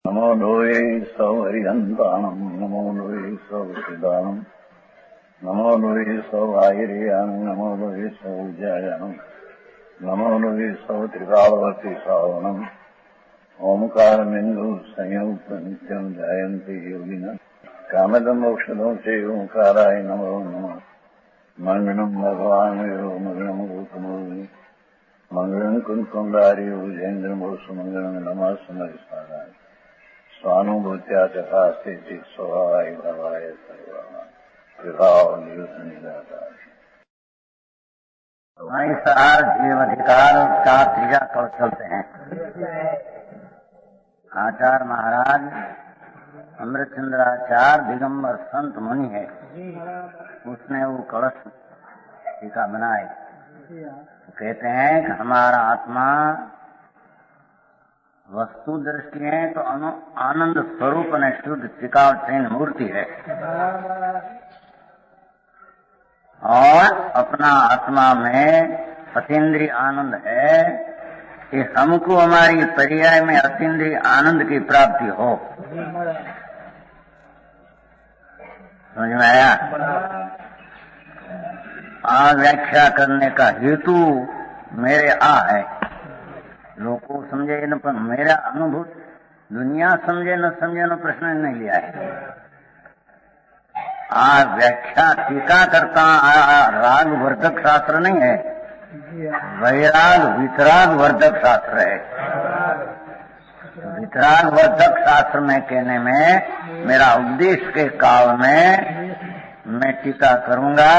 नमो लोये सौहरिहन्ताणम् नमो लोये सौहृदानम् नमो लोये सौभागिर्यानम् नमो लोये सौजायानम् नमो लोये सौत्रिकालवती सावनम् ओंकारमिन्दु संयुक्त नित्यम् जायन्ति योगिनः कामदम् मोक्षदम् च ओंकाराय नमो नमः मङ्गलम् भगवान् वीरो मङ्गलम् रूपमोहि मङ्गलम् कुन्कुण्डारि उजेन्द्रमोसु मङ्गलम् नमः समरिसाराय स्वानुभूत्या तथास्ते स्वभावाय भवाय सार जीव अधिकार का त्रिजा कौशल से हैं। आचार्य महाराज अमृतचंद्राचार्य दिगंबर संत मुनि है, उसने वो कलश टीका बनाए। कहते हैं कि हमारा आत्मा वस्तु दृष्टि है तो आनंद स्वरूप ने शुद्ध चिकावचीन मूर्ति है, और अपना आत्मा में अतीन्द्रिय आनंद है कि हमको हमारी पर्याय में अतीन्द्रिय आनंद की प्राप्ति हो। समझ में आया? व्याख्या करने का हेतु मेरे है, लोग को समझे न, पर मेरा अनुभूत दुनिया समझे न समझे न प्रश्न नहीं लिया है। व्याख्या टीका करता राग वर्धक शास्त्र नहीं है, वैराग वितराग वर्धक शास्त्र है। वितराग वर्धक शास्त्र में कहने में मेरा उपदेश के काल में मैं टीका करूंगा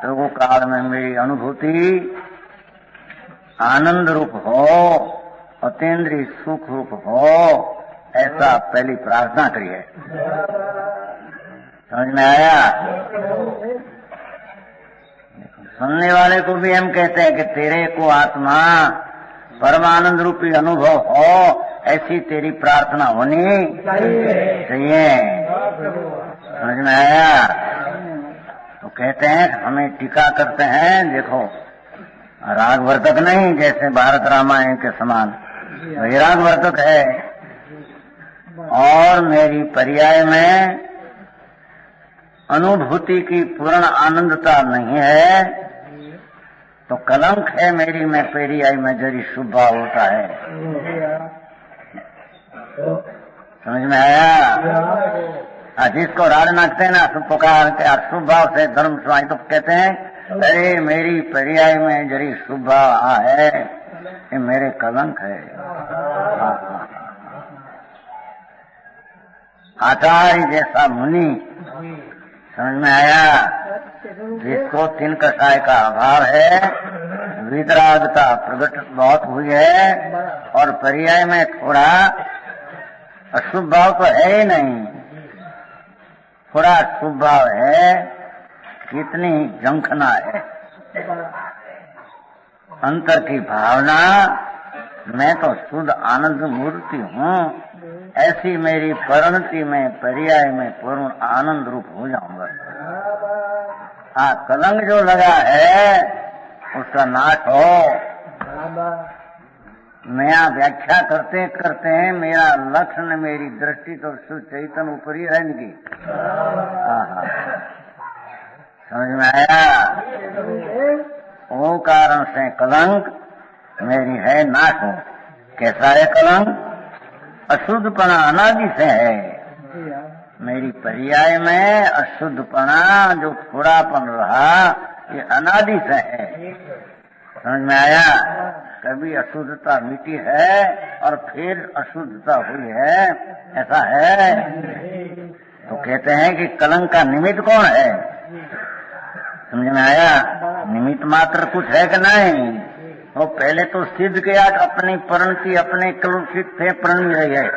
तो वो काल में मेरी अनुभूति आनंद रूप हो, अतीन्द्रिय सुख रूप हो, ऐसा पहली प्रार्थना करिए। समझ में आया? सुनने वाले को भी हम कहते हैं कि तेरे को आत्मा परमानंद रूपी अनुभव हो, ऐसी तेरी प्रार्थना होनी चाहिए। समझ में आया? तो कहते हैं हमें टीका करते हैं, देखो रागवर्धक नहीं, जैसे भारत रामायण के समान वैरागवर्धक है, और मेरी पर्याय में अनुभूति की पूर्ण आनंदता नहीं है तो कलंक है मेरी में पर्याय में जरी शुभ भाव होता है। समझ में आया? जिसको राड नाचते हैं ना, पुकार के अशुभ भाव से धर्म स्वाई तो कहते हैं अरे मेरी पर्याय में जरी शुभ भाव है, ये मेरे कलंक है। आचार्य जैसा मुनि, समझ में आया, जिसको तीन कषाय का अभाव है, वितरागता प्रकट बहुत हुई है, और पर्याय में थोड़ा अशुभ भाव तो है ही नहीं, थोड़ा शुभ भाव है, कितनी जंखना है अंतर की भावना, मैं तो शुद्ध आनंद मूर्ति हूँ, ऐसी मेरी परिणति में पर्याय में पूर्ण आनंद रूप हो जाऊंगा। कलंक जो लगा है उसका नाश हो। नया व्याख्या करते करते मेरा लक्ष्य मेरी दृष्टि तो शुद्ध चैतन्य ऊपर ही रहेगी। समझ में आया? वो कारण से कलंक मेरी है नाश हो। कैसा है कलंक? अशुद्धपना अनादि से है। मेरी पर्याय में अशुद्धपना जो थोड़ापन रहा, ये अनादि से है। समझ में आया? कभी अशुद्धता मिटी है और फिर अशुद्धता हुई है, ऐसा है। तो कहते हैं कि कलंक का निमित्त कौन है? समझ में आया? निमित्त मात्र कुछ है कि नहीं? वो पहले तो सिद्ध किया कि अपनी परिणति अपने कलुषित से प्रण रही है।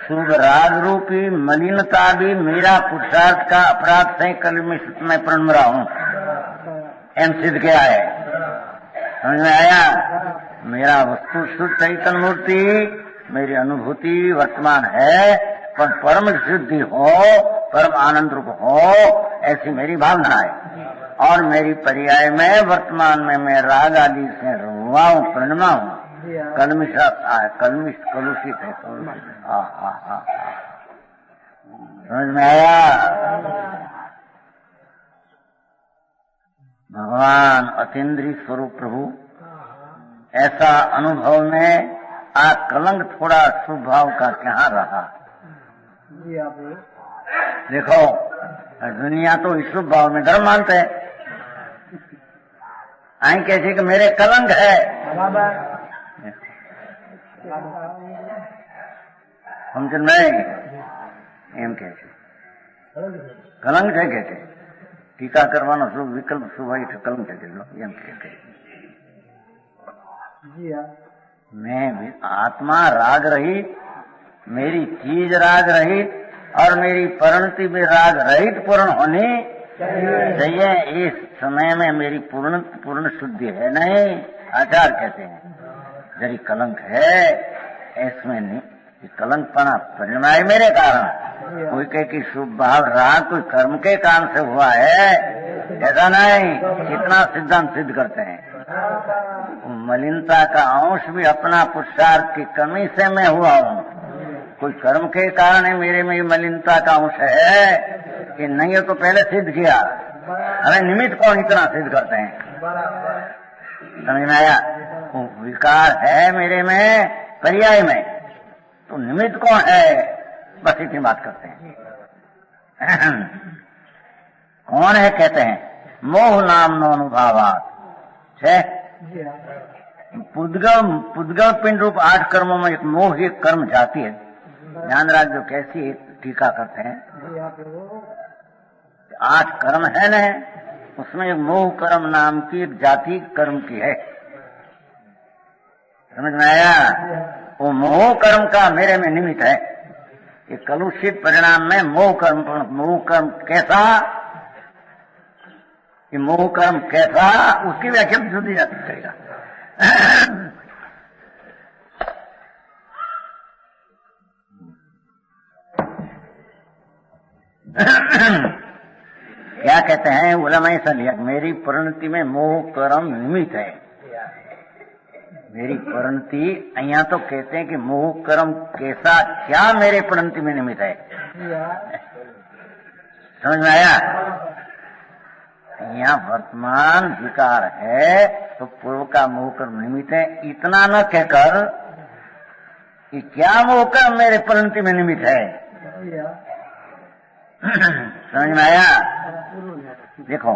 शुभ राग रूपी मलिनता भी मेरा पुरुषार्थ का अपराध से कलुषित में प्रण रहा हूँ, एम सिद्ध किया है। समझ में आया? मेरा वस्तु शुद्ध चैतन्य मूर्ति मेरी अनुभूति वर्तमान है, पर परम शुद्धि हो, परम आनंद रूप हो, ऐसी मेरी भावना है। और मेरी पर्याय में वर्तमान में मैं राग आदि से रुआ हूँ, प्रणमा हूँ। कलुषित है। समझ में आया? भगवान अतीन्द्रिय स्वरूप प्रभु ऐसा अनुभव में कलंक थोड़ा शुभ भाव का क्या रहा। देखो दुनिया तो इस शुभ भाव में धर्म मानते हैं, आई कैसे कि मेरे कलंक है, समझ नहीं एम कैसे कलंक है कहते टीका करवानो शुभ विकल्प शुभ कलंक है एम कहते। मैं आत्मा राग रहित, मेरी चीज राग रहित और मेरी परिणति भी राग रहित पूर्ण होनी चाहिए। इस समय में मेरी पूर्ण शुद्धि है नहीं, आचार कहते हैं जरी कलंक है इसमें नहीं। कलंकपना परिणाम मेरे कारण, कोई कहे कि शुभ भाव राग कोई कर्म के कारण से हुआ है, ऐसा नहीं। कितना सिद्धांत सिद्ध करते हैं मलिनता का अंश भी अपना पुरुषार्थ की कमी से मैं हुआ हूँ। कोई कर्म के कारण है मेरे में मलिनता का अंश है कि नहीं, है तो पहले सिद्ध किया। हमें निमित्त कौन इतना सिद्ध करते हैं, समझ में आया? विकार है मेरे में पर्याय में, तो निमित्त कौन है, बस इतनी बात करते हैं। कौन है कहते हैं मोह नाम नो अनुभावात है। पुद्गल पिंड रूप 8 कर्मों में एक मोह एक कर्म जाती है। ध्यान राख जो कैसी टीका करते हैं 8 कर्म है न, उसमें एक मोह कर्म नाम की एक जाति कर्म की है। समझ में आया? वो मोह कर्म का मेरे में निमित्त है। ये कलुषित परिणाम में मोह कर्म कैसा, ये मोह कर्म कैसा, उसकी व्याख्या जुदी जाती करेगा। क्या कहते हैं उलमा ऐसा लिया, मेरी परिणति में मोह कर्म निमित्त है। मेरी परिणति यहाँ तो कहते हैं कि मोह कर्म कैसा क्या मेरे परिणति में निमित्त है। समझ में आया? यहाँ वर्तमान विकार है तो पूर्व का मोह कर्म निमित्त है, इतना न कहकर कि क्या मोह कर्म मेरे परिणति में निमित्त है। समझ में आया? देखो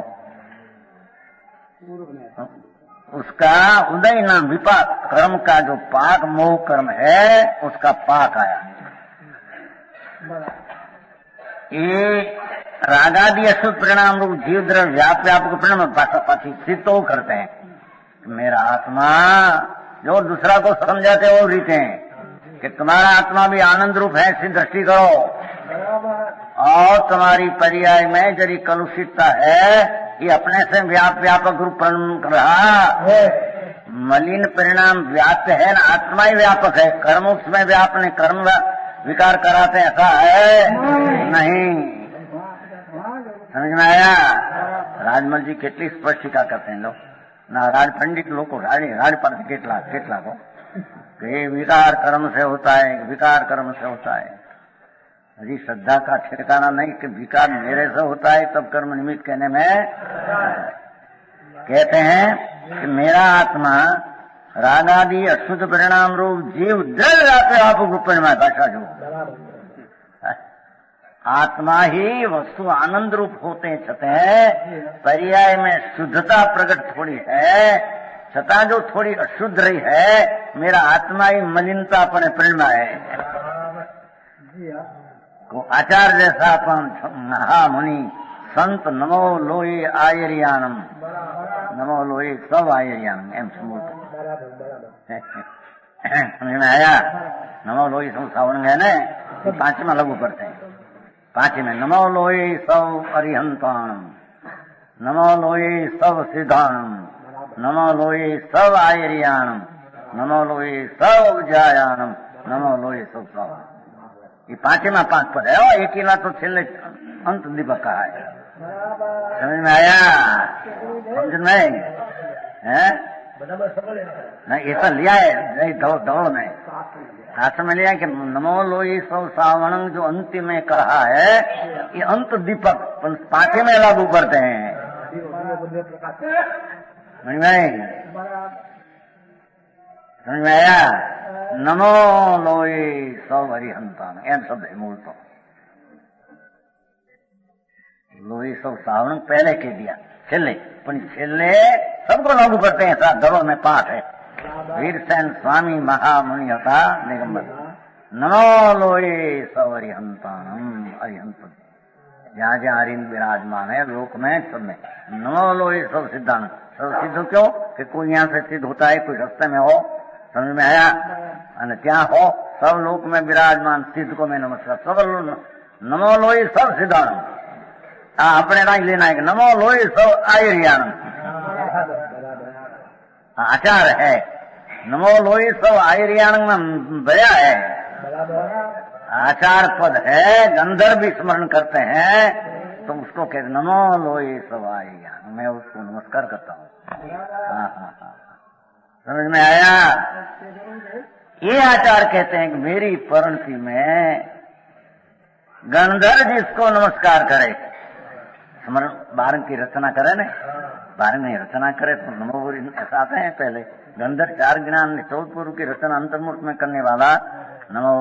उसका उदय नाम विपाक कर्म का जो पाक मोह कर्म है उसका पाक आया। ये रागादि अशुद्ध परिणाम रूप जीव द्रव्य व्यापक परिणाम पाछी सिद्ध तो करते हैं। मेरा आत्मा जो दूसरा को समझाते वो रीते हैं कि तुम्हारा आत्मा भी आनंद रूप है, ऐसी दृष्टि करो। और तुम्हारी पर्याय में जरी कलुषितता है, ये अपने से व्यापक रूप कर रहा मलिन परिणाम व्याप्त है ना, आत्मा ही व्यापक है। कर्म उसमें व्यापने कर्म विकार कराते ऐसा है नहीं। समझ में आया? राजमल जी કેટલી સ્પષ્ટિકા करते हैं लोग ना, राज पंडित लोग को राज पर કેટલા को विकार कर्म से होता है, विकार कर्म से होता है। अजी श्रद्धा का ठिकाना नहीं कि विकार मेरे से होता है तब कर्म निमित्त कहने में कहते हैं कि मेरा आत्मा रागादि अशुद्ध परिणाम रूप जीव द्रव्य आप रूप में भाषा जो आत्मा ही वस्तु आनंद रूप होते छते पर्याय में शुद्धता प्रकट थोड़ी है, छता जो थोड़ी अशुद्ध रही है मेरा आत्मा ही मलिनता अपने परिणमा है। आचार्य जैसा अपन महामुनि संत नमो लोई आयरियानम, नमो लोई सब आयरियानम एम समूह समझ में आया? नमो लोई सब सावन है न, 5 में लगू पड़ते हैं। 5 में नमो लोई सब अरिहंताणम, नमो लोई सब सिद्धानम, नमो लोई सब आयरियानम, नमो लोई सब उजायानम, नमो लोई सब सावन। ये 5 में 5 पद है, एक ही ना तो छेले अंत दीपक का है। समझ में आया? समझ में है? नहीं ऐसा लिया है नहीं दौड़ में शास्त्र में लिया कि नमो लोई सौ सावण जो अंतिम में कहा है ये अंत दीपक पाठे में लागू करते हैं समझ में आया नमो लोई सौ हरिहंतान एम शब्द है मूल तो लोई सौ सावण पहले कह दिया छेले छेले सबको लागू करते हैं साथ दड़ों में पाठ है वीरसेन स्वामी महामुनि था निगंबर नमो लोई सौ हरिहंतानम अरिहंत जहाँ जहाँ हरिंद विराजमान है लोक में सब में नमो लोई सब सिद्धांत सब सिद्ध क्यों कि कोई यहाँ से सिद्ध होता है कोई रास्ते में हो समझ में आया અને ત્યાં हो सब लोक में विराजमान सिद्ध को मैं नमस्कार सब नमो लोई सब सिद्धांत अपने ना लेना है कि नमो लोई सब आयरियाण आचार है नमो लोई सब आयरियाण में भया है आचार पद है गंधर्व भी स्मरण करते हैं तो उसको कहते नमो लोई सब आयरियाण मैं उसको नमस्कार करता हूँ हाँ समझ में आया ये आचार कहते हैं कि मेरी परिणति में गंधर्व जिसको नमस्कार करे स्मरण बारंग की रचना करे न बारंग नहीं रचना करे तो नमो ऐसा आते हैं पहले गंधर्व चार ज्ञान 14 पूर्व की रचना अंतर्मुख में करने वाला नमो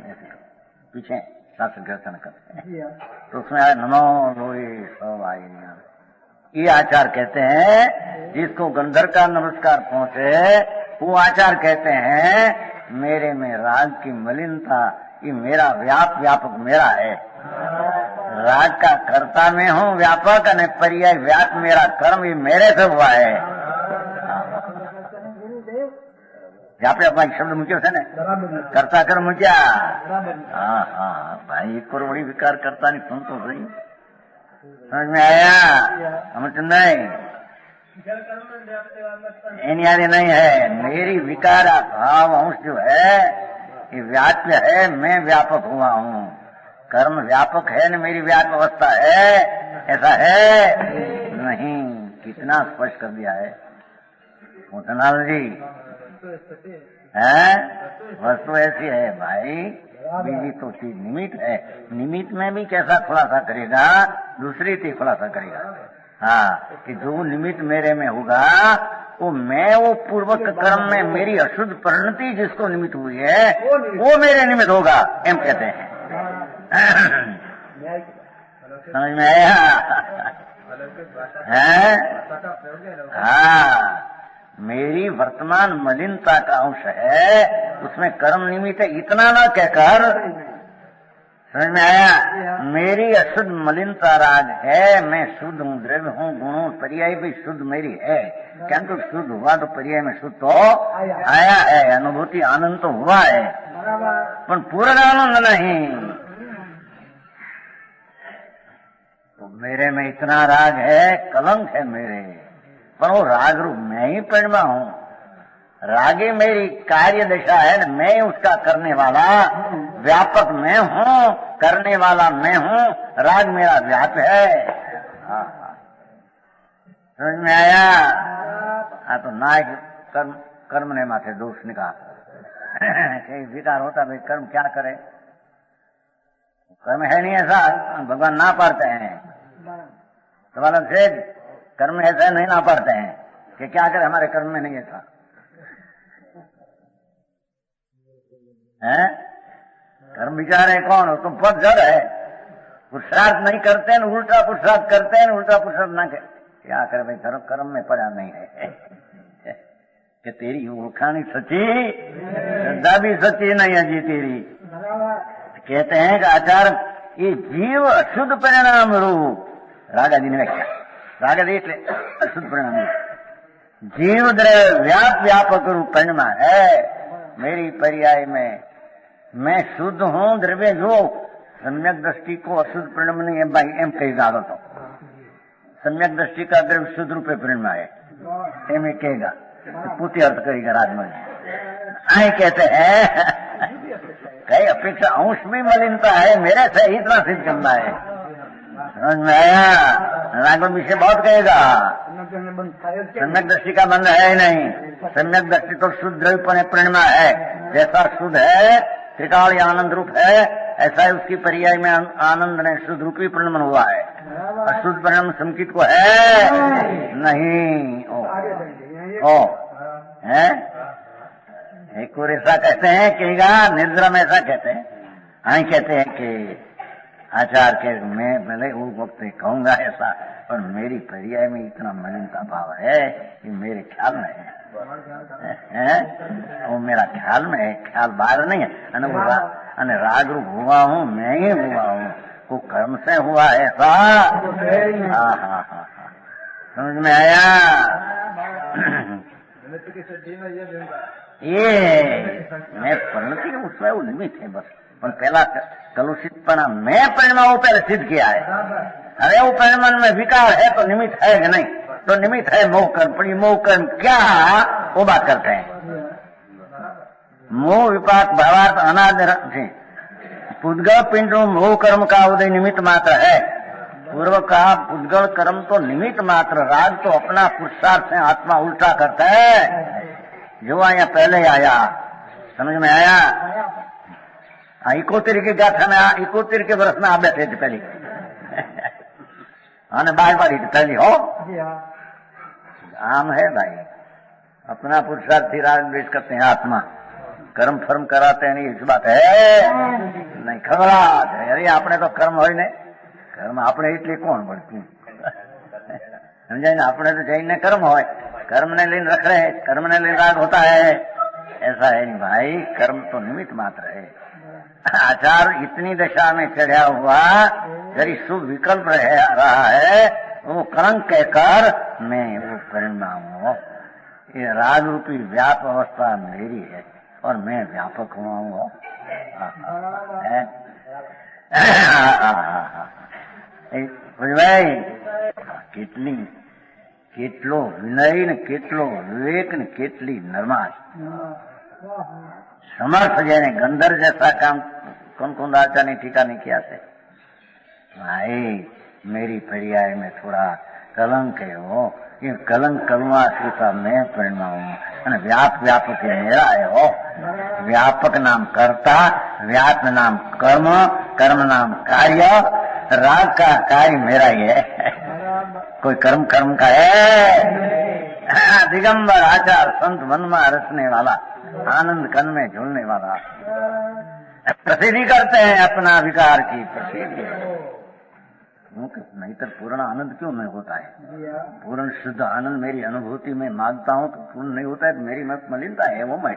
ऐसे पीछे शास्त्र की रचना करते हैं तो उसमें आया नमो लोई सब आई ये आचार कहते हैं जिसको गंधर्व का नमस्कार पहुंचे वो आचार कहते हैं मेरे में राग की मलिनता ये मेरा व्यापक मेरा है राग का कर्ता में हूँ व्यापक અને पर्याय व्याप मेरा कर्म ये मेरे से हुआ है व्यापे अपना शब्द मुझे है न कर्ता कर्म मुझ्या हाँ भाई एक करोड़ी विकार करता नहीं सुन तो सही समझ में आया समझ नहीं इन यानी नहीं है मेरी विकारा भाव अंश जो है ये व्याप्य है मैं व्यापक हुआ हूँ कर्म व्यापक है न मेरी व्यापक अवस्था है ऐसा है नहीं कितना स्पष्ट कर दिया है मोहनलाल जी है वस्तु ऐसी है भाई बीजी तो चीज निमित्त है निमित्त में भी कैसा खुलासा करेगा दूसरी थी खुलासा करेगा हाँ कि जो निमित्त मेरे में होगा वो मैं वो पूर्वक कर्म में मेरी अशुद्ध परिणति जिसको निमित्त हुई है वो मेरे निमित्त होगा एम कहते हैं समझ में आया है हाँ मेरी वर्तमान मलिनता का अंश है उसमें कर्म निमित्त है इतना ना कहकर समझ में आया मेरी अशुद्ध मलिनता राग है मैं शुद्ध हूँ द्रव्य हूँ गुणों पर्याय भी शुद्ध मेरी है क्या तो शुद्ध हुआ तो पर्याय में शुद्ध तो आया है अनुभूति आनंद तो हुआ है पर पूरा आनंद नहीं तो मेरे में इतना राग है कलंक है मेरे पर वो राग रूप मैं ही परिणमा हूँ रागी मेरी कार्य दशा है मैं उसका करने वाला व्यापक मैं हूँ करने वाला मैं हूँ राग मेरा व्याप है समझ में आया हाँ तो नायक कर्म ने माथे दोष निकाल विकार होता भाई कर्म क्या करे कर्म है नहीं ऐसा भगवान ना पाड़ते हैं सवाल से कर्म ऐसा नहीं ना पाड़ते हैं कि क्या करे हमारे कर्म में नहीं ऐसा है कर्म विचार है कौन हो तुम पद जड़ है पुरुषार्थ नहीं करते न उल्टा पुरुषार्थ करते हैं उल्टा पुरुषार्थ ना क्या करे भाई कर्म में पड़ा नहीं है कि तेरी ओळखाणी सची श्रद्धा भी सची नहीं है जी तेरी कहते हैं कि आचार ये जीव अशुद्ध परिणाम रूप रागादी ने व्याख्या रागादी એટલે अशुद्ध परिणाम जीव व्यापक रूप परिणाम है मेरी पर्याय में मैं शुद्ध हूँ द्रव्य जो सम्यक दृष्टि को अशुद्ध परिणाम नहीं है भाई एम कही डालो तो सम्यक दृष्टि का द्रव्य शुद्ध रूप परिणाम है एम कहेगा तो पूर्ति अर्थ करेगा राजमल आए कहते हैं कई अपेक्षा अंश भी मलिनता है मेरे से इतना सिद्ध करना है समझ में आया रागवल विषय बहुत कहेगा सम्यक दृष्टि का बंध है ही नहीं। सम्यक दृष्टि तो शुद्ध द्रव्यपने प्रणमा है। जैसा शुद्ध है, त्रिकाल आनंद रूप है, ऐसा ही उसकी पर्याय में आनंद ने शुद्ध रूपी प्रणमन हुआ है। अशुद्ध परिणाम संकित को है नहीं। ओ है एक और ऐसा कहते हैं कहेगा निद्रा में ऐसा कहते हैं। हाँ कहते हैं कि आचार के मैं वो वक्त कहूंगा ऐसा, पर मेरी पर्याय में इतना मलिनता भाव है कि मेरे ख्याल में है वो मेरा ख्याल में है, ख्याल बाहर नहीं है। अने राग रूप हुआ हूँ, मैं ही हुआ हूँ, वो कर्म से हुआ ऐसा। हाँ हाँ हाँ समझ में आया। ये मैं परिणति उसमें वो निमित्त है बस। पर पहला कलुषितपना मैं परिणामों पहले सिद्ध किया है। अरे वो परिणाम में विकार है तो निमित्त है कि नहीं? तो निमित्त है मोह कर्म। पर ये मोह कर्म क्या वो बात करते हैं। मोह विपाक भावार्थ अनादि पुद्गल पिंड मोह कर्म का उदय निमित्त मात्र है। पूर्व का पुद्गल कर्म तो निमित्त मात्र, राग तो अपना पुरुषार्थ से आत्मा उल्टा करता है। जो आया पहले आया, समझ में आया। 71 की गाथा में 71 के वर्ष में आप बैठे थे पहले हाँ बाहर पड़ी थी पहली हो आम है भाई। अपना पुरुषार्थी राग द्वेष करते हैं, आत्मा कर्म फर्म कराते हैं। नहीं इस बात है नहीं खबरात है। अरे आपने तो कर्म हो नहीं, कर्म आपने એટલે કોણ પડતું समझे ना। आपने तो जैन ने कर्म हो, कर्म ने लेन रख रहे, कर्म ने लेन राग होता है, ऐसा है नहीं भाई। कर्म तो निमित्त मात्र है। आचार इतनी दशा में चढ़ा हुआ यदि शुभ विकल्प रहा है, वो कलंक कहकर मैं वो परिणाम हूँ। ये राग रूपी व्याप अवस्था मेरी है और मैं व्यापक हुआ हूँ। भाई કેટલો વિનય ને કેટલો વિવેક ને કેટલી નરમાશ। समर्थ जैने गंधर जैसा काम कौन कौन राजा ने टीका नहीं किया से। भाई मेरी पर्याय में थोड़ा कलंक है वो, ये कलंक कलुआ सीता मैं परिणमा हूँ। व्यापक मेरा है हो। व्यापक नाम कर्ता, व्याप नाम कर्म, कर्म नाम कार्य, राग का कार्य मेरा ही है। कोई कर्म कर्म का है। दिगंबर आचार संत मन में रसने वाला, आनंद कन में झूलने वाला, प्रसिद्धि करते हैं अपना विकार की प्रसिद्धि। नहीं तो पूर्ण आनंद क्यों नहीं होता है? पूर्ण शुद्ध आनंद मेरी अनुभूति में मांगता हूँ तो पूर्ण नहीं होता है। तो मेरी मत मलिनता है वो मैं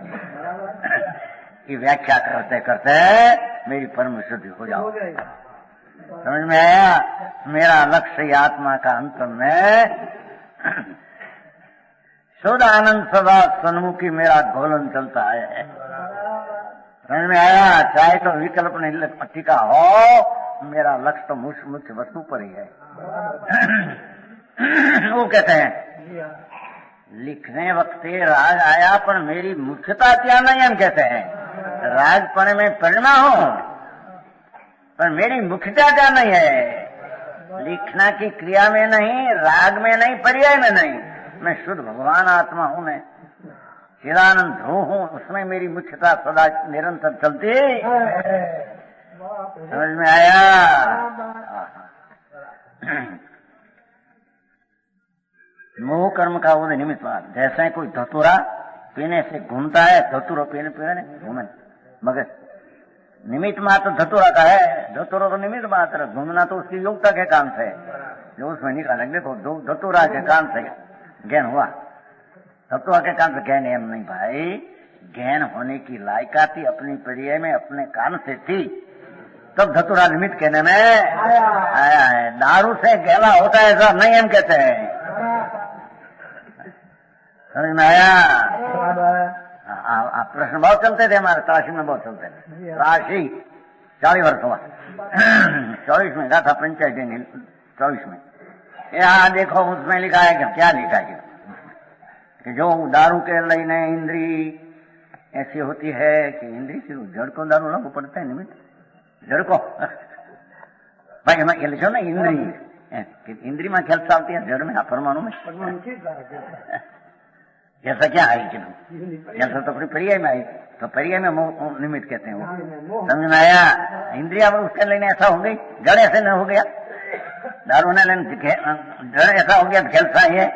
ये व्याख्या करते करते मेरी परम शुद्धि हो जाओ। समझ में आया। मेरा लक्ष्य आत्मा का अंत में शुद्ध आनंद सदा सन्मुखी मेरा घोलन चलता है। समझ में आया। चाहे तो विकल्प नहीं टिका हो, मेरा लक्ष्य तो मुख्य वस्तु पर ही है। वो कहते हैं लिखने वक्त राग आया पर मेरी मुख्यता क्या नहीं, हम कहते हैं राग पने में परिणमा हूं पर मेरी मुख्यता क्या नहीं है। लिखना की क्रिया में नहीं, राग में नहीं, पर्याय में नहीं, मैं शुद्ध भगवान आत्मा हूं। मैं चिदानंद ध्रुव हूं, उसमें मेरी मुख्यता सदा निरंतर चलती। समझ में आया। मोह कर्म का वो निमित्त जैसे कोई धतूरा पीने से घूमता है, धतूरा पीने पीने घूमे, मगर निमित्त मात्र धतूरा का है। धतूरा तो निमित्त मात्र, घूमना तो उसकी योग्यता के काम से जो उसमें निकालेंगे। देखो धतूरा के काम से ज्ञान हुआ, धतूरा के काम से ज्ञान एम नहीं भाई। ज्ञान होने की लायकाती अपनी पर्याय में अपने काम से थी, तब धतूरा निमित्त कहने में आया है। दारू से गहला होता है ऐसा नहीं हम कहते हैं। समझ में आया। आप प्रश्न बहुत चलते थे हमारे काशी में, बहुत चलते थे। काशी 40 वर्ष हुआ 24 में गाथा पंचायत 24 में। यहाँ देखो उसमें लिखा है कि क्या लिखा है कि जो दारू के लेने इंद्री ऐसी होती है कि इंद्री से जड़ को दारू लागू पड़ता है। निमित्त जड़ को भाई हमें ये लिखो ना, इंद्री इंद्रिय में ख्याल चालती है, जड़ में, परमाणु में ऐसा क्या आई कि जैसा तो अपनी पर्याय में आई, तो पर्याय में निमित्त कहते हैं वो। समझ में आया? इंद्रिया उसके लेने ऐसा हो गई, जड़ ऐसे न हो गया, दारू ने लेने जड़ ऐसा हो गया, खेल सा ही है।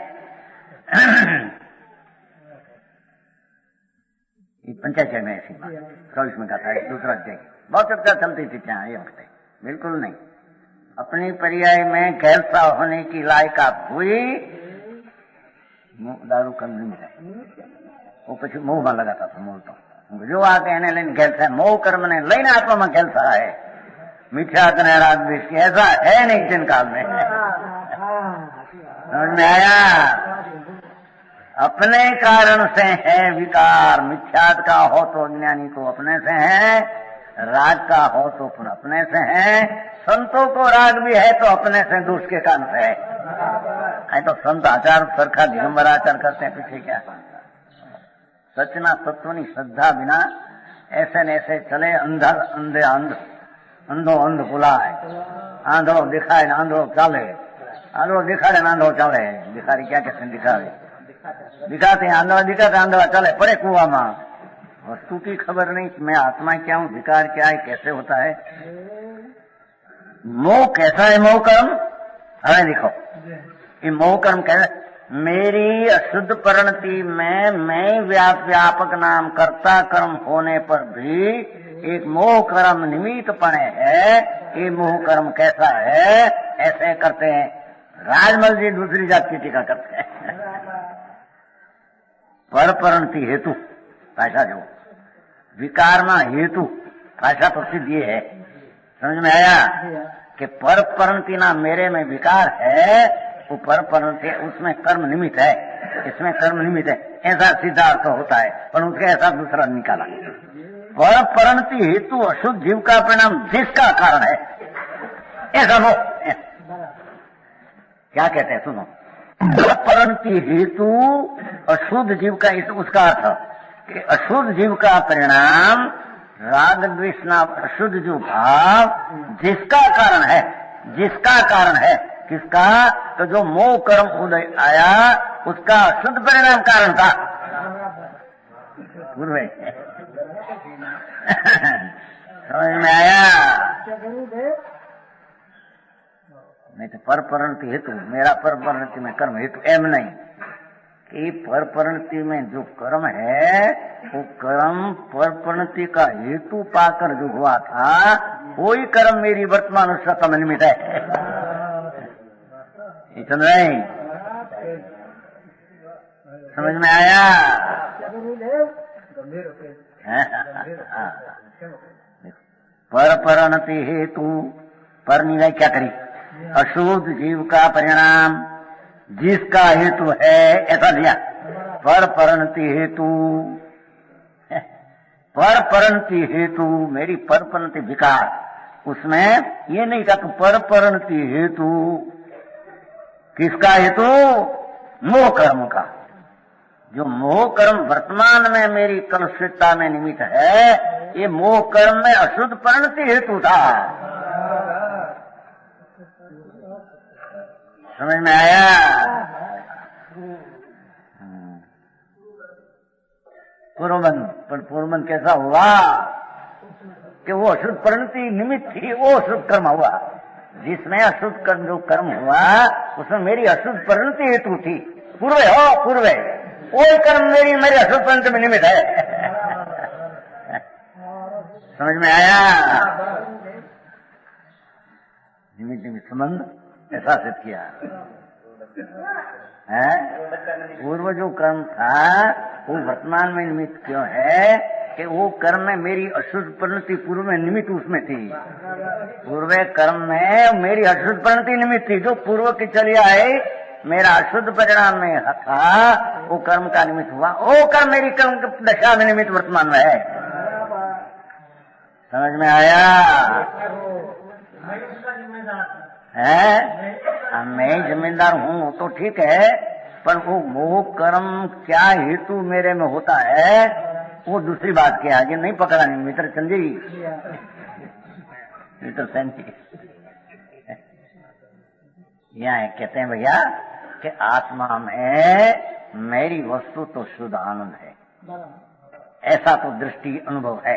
पंचायत में ऐसी बात 24 में कहा था, दूसरा अध्याय बहुत चर्चा चलती थी क्या ये वक्त? बिल्कुल नहीं। अपनी पर्याय में खेलसा होने की लायकात हुई, दारू कम नहीं मिला, वो पीछे मोह में लगाता था। मोह तो जो आके એને લઈને ખેલસા, મોહ કર્મ ને લઈને આત્મામાં ખેલસા है, मिथ्या कने राग द्वेष ऐसा है नहीं दिन काल में। समझ में आया? अपने कारण से है विकार, मिथ्यात का हो तो अज्ञानी को अपने से है, राग का हो तो फिर अपने से है, संतों को राग भी है तो अपने से, दूसरे के कारण से है। तो संत आचार सरखा दिगंबर आचार करते हैं, पीछे क्या? सचना तत्वनी श्रद्धा बिना ऐसे न ऐसे चले, अंधा अंधे अंध, अंधो अंध बुलाए, आंधो दिखाए न आंधो चाले, आंधो दिखाड़े न आंधो चाले। दिखाड़ी क्या कहते हैं? दिखावे दिखाते हैं, आंधवा दिखाते, आंधवा चले, पड़े कुआ में। वस्तु की खबर नहीं, मैं आत्मा क्या हूँ, विकार क्या है, कैसे होता है। मोह कैसा है? मोह कर्म हमें लिखो, ये मोह कर्म कैसा? मेरी अशुद्ध परिणति में मैं व्यापक नाम कर्ता कर्म होने पर भी एक मोह कर्म निमित्त पड़े है। ये मोह कर्म कैसा है? ऐसे करते हैं राजमल जी, दूसरी जात की टीका करते हैं। पर परिणति हेतु भाषा, जो विकार में हेतु भाषा तो सिद्ध ये है। समझ में आया कि पर परिणति ना मेरे में विकार है, वो पर परिणति उसमें कर्म निमित्त है, इसमें कर्म निमित्त है, ऐसा सीधा अर्थ होता है, पर उसके ऐसा दूसरा निकाला। पर परिणति हेतु अशुद्ध जीव का परिणाम जिसका कारण है, ऐसा वो क्या कहते हैं? सुनो, परिणति हेतु अशुद्ध जीव का, उसका अर्थ कि अशुद्ध जीव का परिणाम राग द्वेष नाम अशुद्ध जीव भाव जिसका कारण है, जिसका कारण है, किसका? तो जो मोह कर्म उदय आया उसका अशुद्ध परिणाम कारण था। समझ में आया? नहीं तो पर परिणति हेतु, मेरा पर परिणति में कर्म हेतु, एम नहीं कि पर परिणति में जो कर्म है वो कर्म पर परिणति का हेतु पाकर जो हुआ था, वही कर्म मेरी वर्तमान उसका निमित्त है। इतना नहीं समझ में आया? पर परिणति हेतु, पर निराय क्या करी? अशुद्ध जीव का परिणाम जिसका हेतु है, ऐसा दिया। पर परिणति हेतु, पर परिणति हेतु मेरी पर परिणति विकार, उसमें ये नहीं कहा पर परिणति हेतु किसका हेतु? मोह कर्म का। जो मोह कर्म वर्तमान में मेरी कलुषितता में निमित्त है, ये मोह कर्म में अशुद्ध परिणति हेतु था। समझ में आया? पूर्वबंध, पर पूर्वबंध कैसा हुआ कि वो अशुद्ध परिणति निमित्त थी, वो अशुद्ध कर्म हुआ। जिसमें अशुद्ध कर्म जो कर्म हुआ उसमें मेरी अशुद्ध परिणति हेतु थी। पूर्वे हो, पूर्वे वो कर्म मेरी अशुद्ध परिणति में निमित्त है। समझ में आया? निमित्त निमित्त संबंध ऐसा सिद्ध किया है। पूर्व जो कर्म था वो वर्तमान में निमित्त क्यों है कि वो कर्म में मेरी अशुद्ध परिणति पूर्व में निमित्त उसमें थी। पूर्व कर्म में मेरी अशुद्ध परिणति निमित्त थी, जो पूर्व की चली आई मेरा अशुद्ध परिणाम में था, वो कर्म का निमित्त हुआ। वो कर्म मेरी कर्म दशा में निमित्त वर्तमान में है। समझ में आया? है मैं जिम्मेदार हूँ तो ठीक है, पर वो कर्म क्या हेतु मेरे में होता है वो दूसरी बात के आगे नहीं पकड़ानी। मित्र चंदी, मित्र सैंती, यहाँ कहते हैं भैया कि आत्मा में मेरी वस्तु तो शुद्ध आनंद है, ऐसा तो दृष्टि अनुभव है,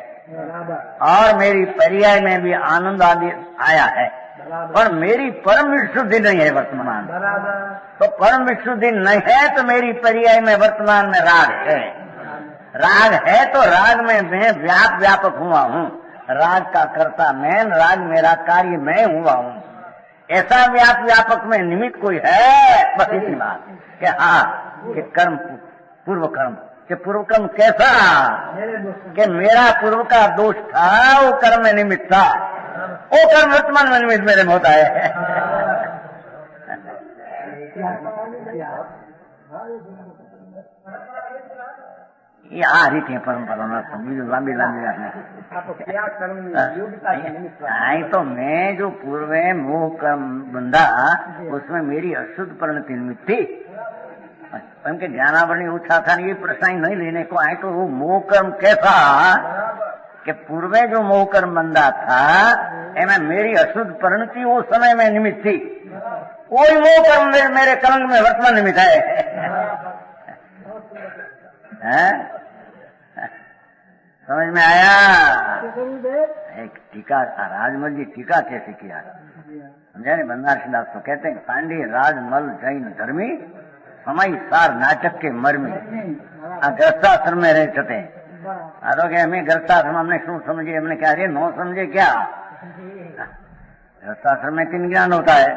और मेरी पर्याय में भी आनंद आदि आया है, पर मेरी परम विशुद्धि नहीं है वर्तमान। तो परम विशुद्धि नहीं है तो मेरी पर्याय में वर्तमान में राग है। राग है तो राग में मैं व्यापक हुआ हूँ, राग का कर्ता मैं, राग मेरा कार्य मैं हुआ हूँ। ऐसा व्यापक में निमित्त कोई है, बस इतनी बात कि हाँ कि कर्म पूर्व कर्म, कि पूर्व कर्म कैसा कि मेरा पूर्व का दोष था, वो कर्म में निमित्त था, वो कर्म वर्तमान में निमित्त मेरे में होता है। ये आ रही थी परंपरा लंबी आई तो मैं जो पूर्व मोह कर्म बंधा उसमें मेरी अशुद्ध परिणति निमित्त थी। उनके ज्ञानावरणी उठा था, ये प्रश्न नहीं लेने को आए तो वो मोह कर्म कैसा कि पूर्व जो मोह कर्म बंधा था एमें मेरी अशुद्ध परिणति उस समय में निमित्त थी, वही मोह कर्म मेरे कलंक में वर्तमान निमित्त है। समझ में आया? एक टीका राजमल जी टीका कैसे किया समझा नहीं? बनारसीदास तो कहते हैं पांडे राजमल जैन धर्मी समय सार नाटक के मर्मी ग्रस्ताश्रम में रहते हैं। आरोग्य हमें ग्रस्ताश्रम हमने शू समझे, हमने क्या रे नो समझे क्या? ग्रस्ताश्रम में 3 ज्ञान होता है,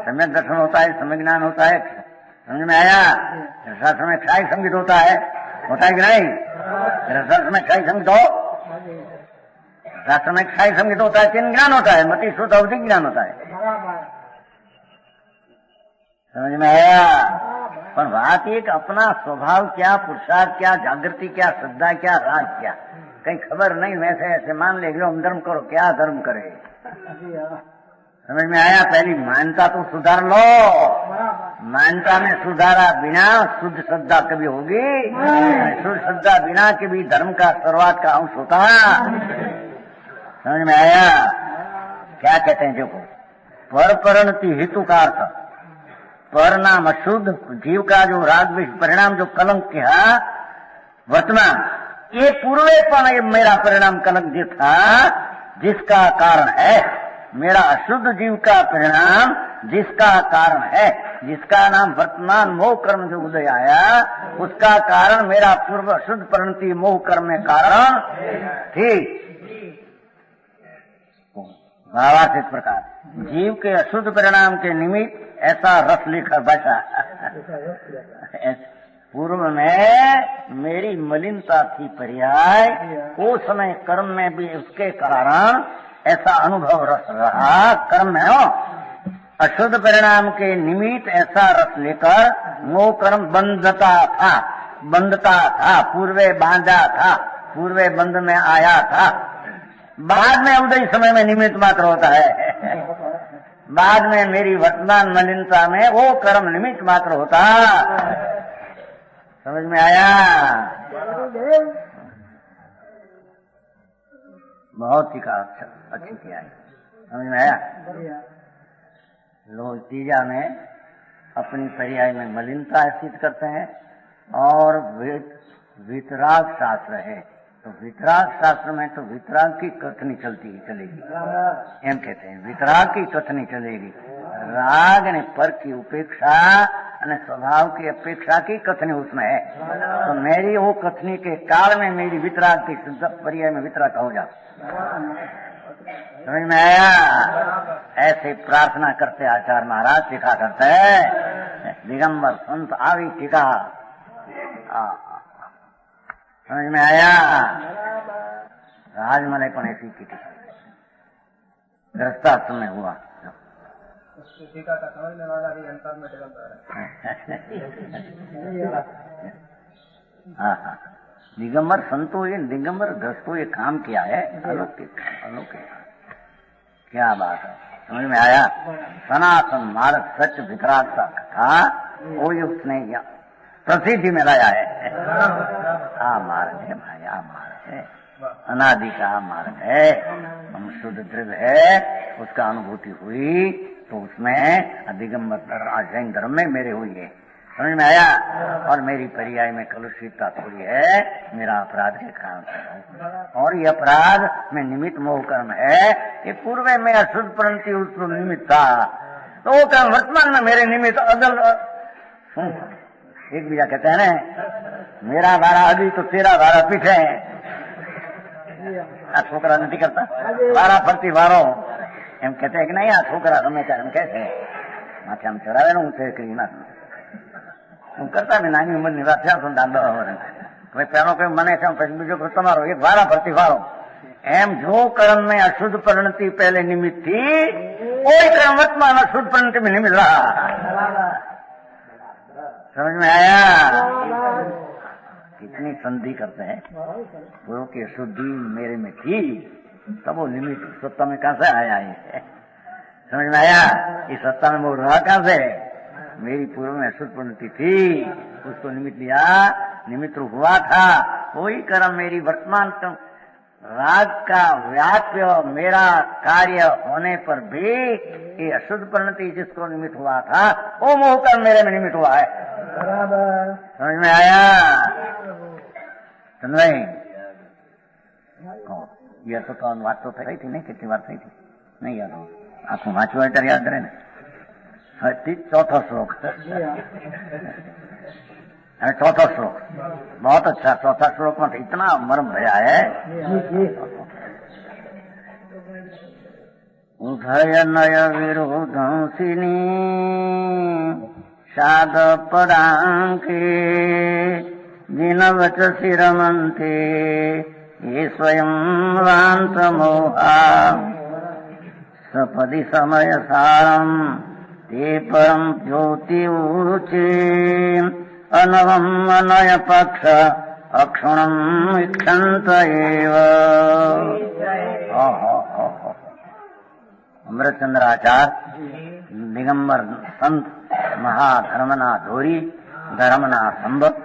सम्यक दर्शन होता है, समय ज्ञान होता है। समझ में आया? ग्रस्ताश्रम में क्षय संगीत होता है कि नहीं? ग्रस्ताश्रम में क्षय संगीत हो, ग्रस्ताश्रम में क्षय संगीत होता है, 3 ज्ञान होता है, मति श्रुत अवधिक ज्ञान होता है। समझ में आया? पर बात एक अपना स्वभाव क्या, पुरुषार्थ क्या, जागृति क्या, श्रद्धा क्या, राग क्या, कहीं खबर नहीं। वैसे ऐसे मान ले लो हम धर्म करो, क्या धर्म करे? समझ में आया? पहली मान्यता तो सुधार लो, मान्यता में सुधारा बिना शुद्ध श्रद्धा कभी होगी? शुद्ध श्रद्धा बिना के भी धर्म का शुरुआत का अंश होता। समझ में आया? क्या कहते हैं? देखो, पर परिणति हेतु का अर्थ परिणाम अशुद्ध जीव का जो राग विष परिणाम जो कलंक किया वर्तमान, ये पूर्वेपन मेरा परिणाम कलंक जो था जिसका कारण है मेरा अशुद्ध जीव का परिणाम, जिसका कारण है, जिसका नाम वर्तमान मोह कर्म जो उदय आया, उसका कारण मेरा पूर्व अशुद्ध परिणति मोह कर्म में कारण थी। भावार्थ इस प्रकार जीव के अशुद्ध परिणाम के निमित्त ऐसा रस लिखा बैठा। पूर्व में मेरी मलिनता थी पर्याय, उस समय कर्म में भी उसके कारण ऐसा अनुभव रस रहा। कर्म में हो अशुद्ध परिणाम के निमित्त ऐसा रस लेकर मोह कर्म बंधता था, पूर्वे बांधा था, पूर्वे बंध में आया था। बाद में उदय समय में निमित्त मात्र होता है, बाद में मेरी वर्तमान मलिनता में वो कर्म निमित्त मात्र होता। समझ में आया? बहुत ही का अच्छी किया है। समझ में आया? लोग तीजा में अपनी पर्याय में मलिनता स्थित करते हैं और वितराग शास्त्र है, तो वितराग शास्त्र में तो वितराग की कथनी चलेगी, एम कहते हैं वितराग की कथनी चलेगी। राग ने पर की उपेक्षा और स्वभाव की अपेक्षा की कथनी उसमें है, तो मेरी वो कथनी के काल में मेरी वितराग की पर्याय में वितराग हो जा। समझ में आया? ऐसे प्रार्थना करते आचार्य महाराज सिखा करते हैं, दिगंबर संत आवी टीका। समझ में आया? राजमल पण ऐसी की टीका ग्रस्ताश्रम में हुआ। टीका का समझने वाला भी अंतर में हाँ, दिगंबर संतो ये दिगंबर ग्रस्तो ये काम किया है, अलौकिक क्या बात है। समझ में आया? सनातन मार्ग सच वितराग का कथा वो उसने प्रसिद्धि में लाया है। आ मार्ग है भाई, आ मार्ग है, अनादि का मार्ग है, हम शुद्ध द्रव्य है, उसका अनुभूति हुई तो उसमें दिगंबर जैन धर्म में मेरे हुई है, समझ में आया। और मेरी पर्याय में कलुषितता थोड़ी है मेरा अपराध के कारण से, और ये अपराध में निमित्त मोह कर्म है कि पूर्व में अशुद्ध परंतु उस निमित्त था, तो वो कर्म वर्तमान में मेरे निमित्त अदल एक बीजा कहते हैं ना, मेरा भाड़ा अभी तो तेरा भाड़ा पीछे है। छोकरा नहीं करता भाड़ा फरती वारो एम कहते हैं कि नहीं, आ छोकरा गमे ત્યારે કહે છે માથે આમ ચડાવેલું છે કે ના હું કરતા બી નાની ઉંમરની વાત થયા છું 10 વર્ષ હવે પેલો કોઈ મને છે પછી બીજો તમારો એક વારા ફરતી વારો એમ જો કર્મ में अशुद्ध परिणति पहले निमित्त थी, कोई कर्म वर्तमान अशुद्ध परिणति में निमित्त रहा। समझ में आया? कितनी संधि करते हैं, पूर्व की अशुद्धि मेरे में थी तब वो निमित्त सत्ता में कहां से आया है, समझ में आया? इस सत्ता में वो रहा कहां से, मेरी पूर्व में अशुद्ध परिणति थी, उसको निमित्त लिया, निमित्त हुआ था, कोई कर्म मेरी वर्तमान राग का व्याप्य मेरा कार्य होने पर भी ये अशुद्ध परिणति जिसको निमित्त हुआ था वो मोह कर्म मेरे में निमित्त हुआ है। समझ में आया? नहीं ये तो कौन बात तो થઈ थी नहीं, कितनी बार થઈ थी नहीं याद हो, आंखों वाँचो इधर याद रहे ना। चौथा श्लोक, चौथा श्लोक बहुत अच्छा, चौथा श्लोक में इतना मर्म भया है। उभय नय विरोधंसिनी साध पदांके जिनवच शिरमन्ते ये स्वयं वांत मोहा सपदि समय सारम ते परम ज्योति ऊचे अनवम अनय पक्ष अक्षुणम इक्षंत एव। अमृतचंद्राचार्य दिगंबर संत महाधर्मना धोरी धर्मना संबत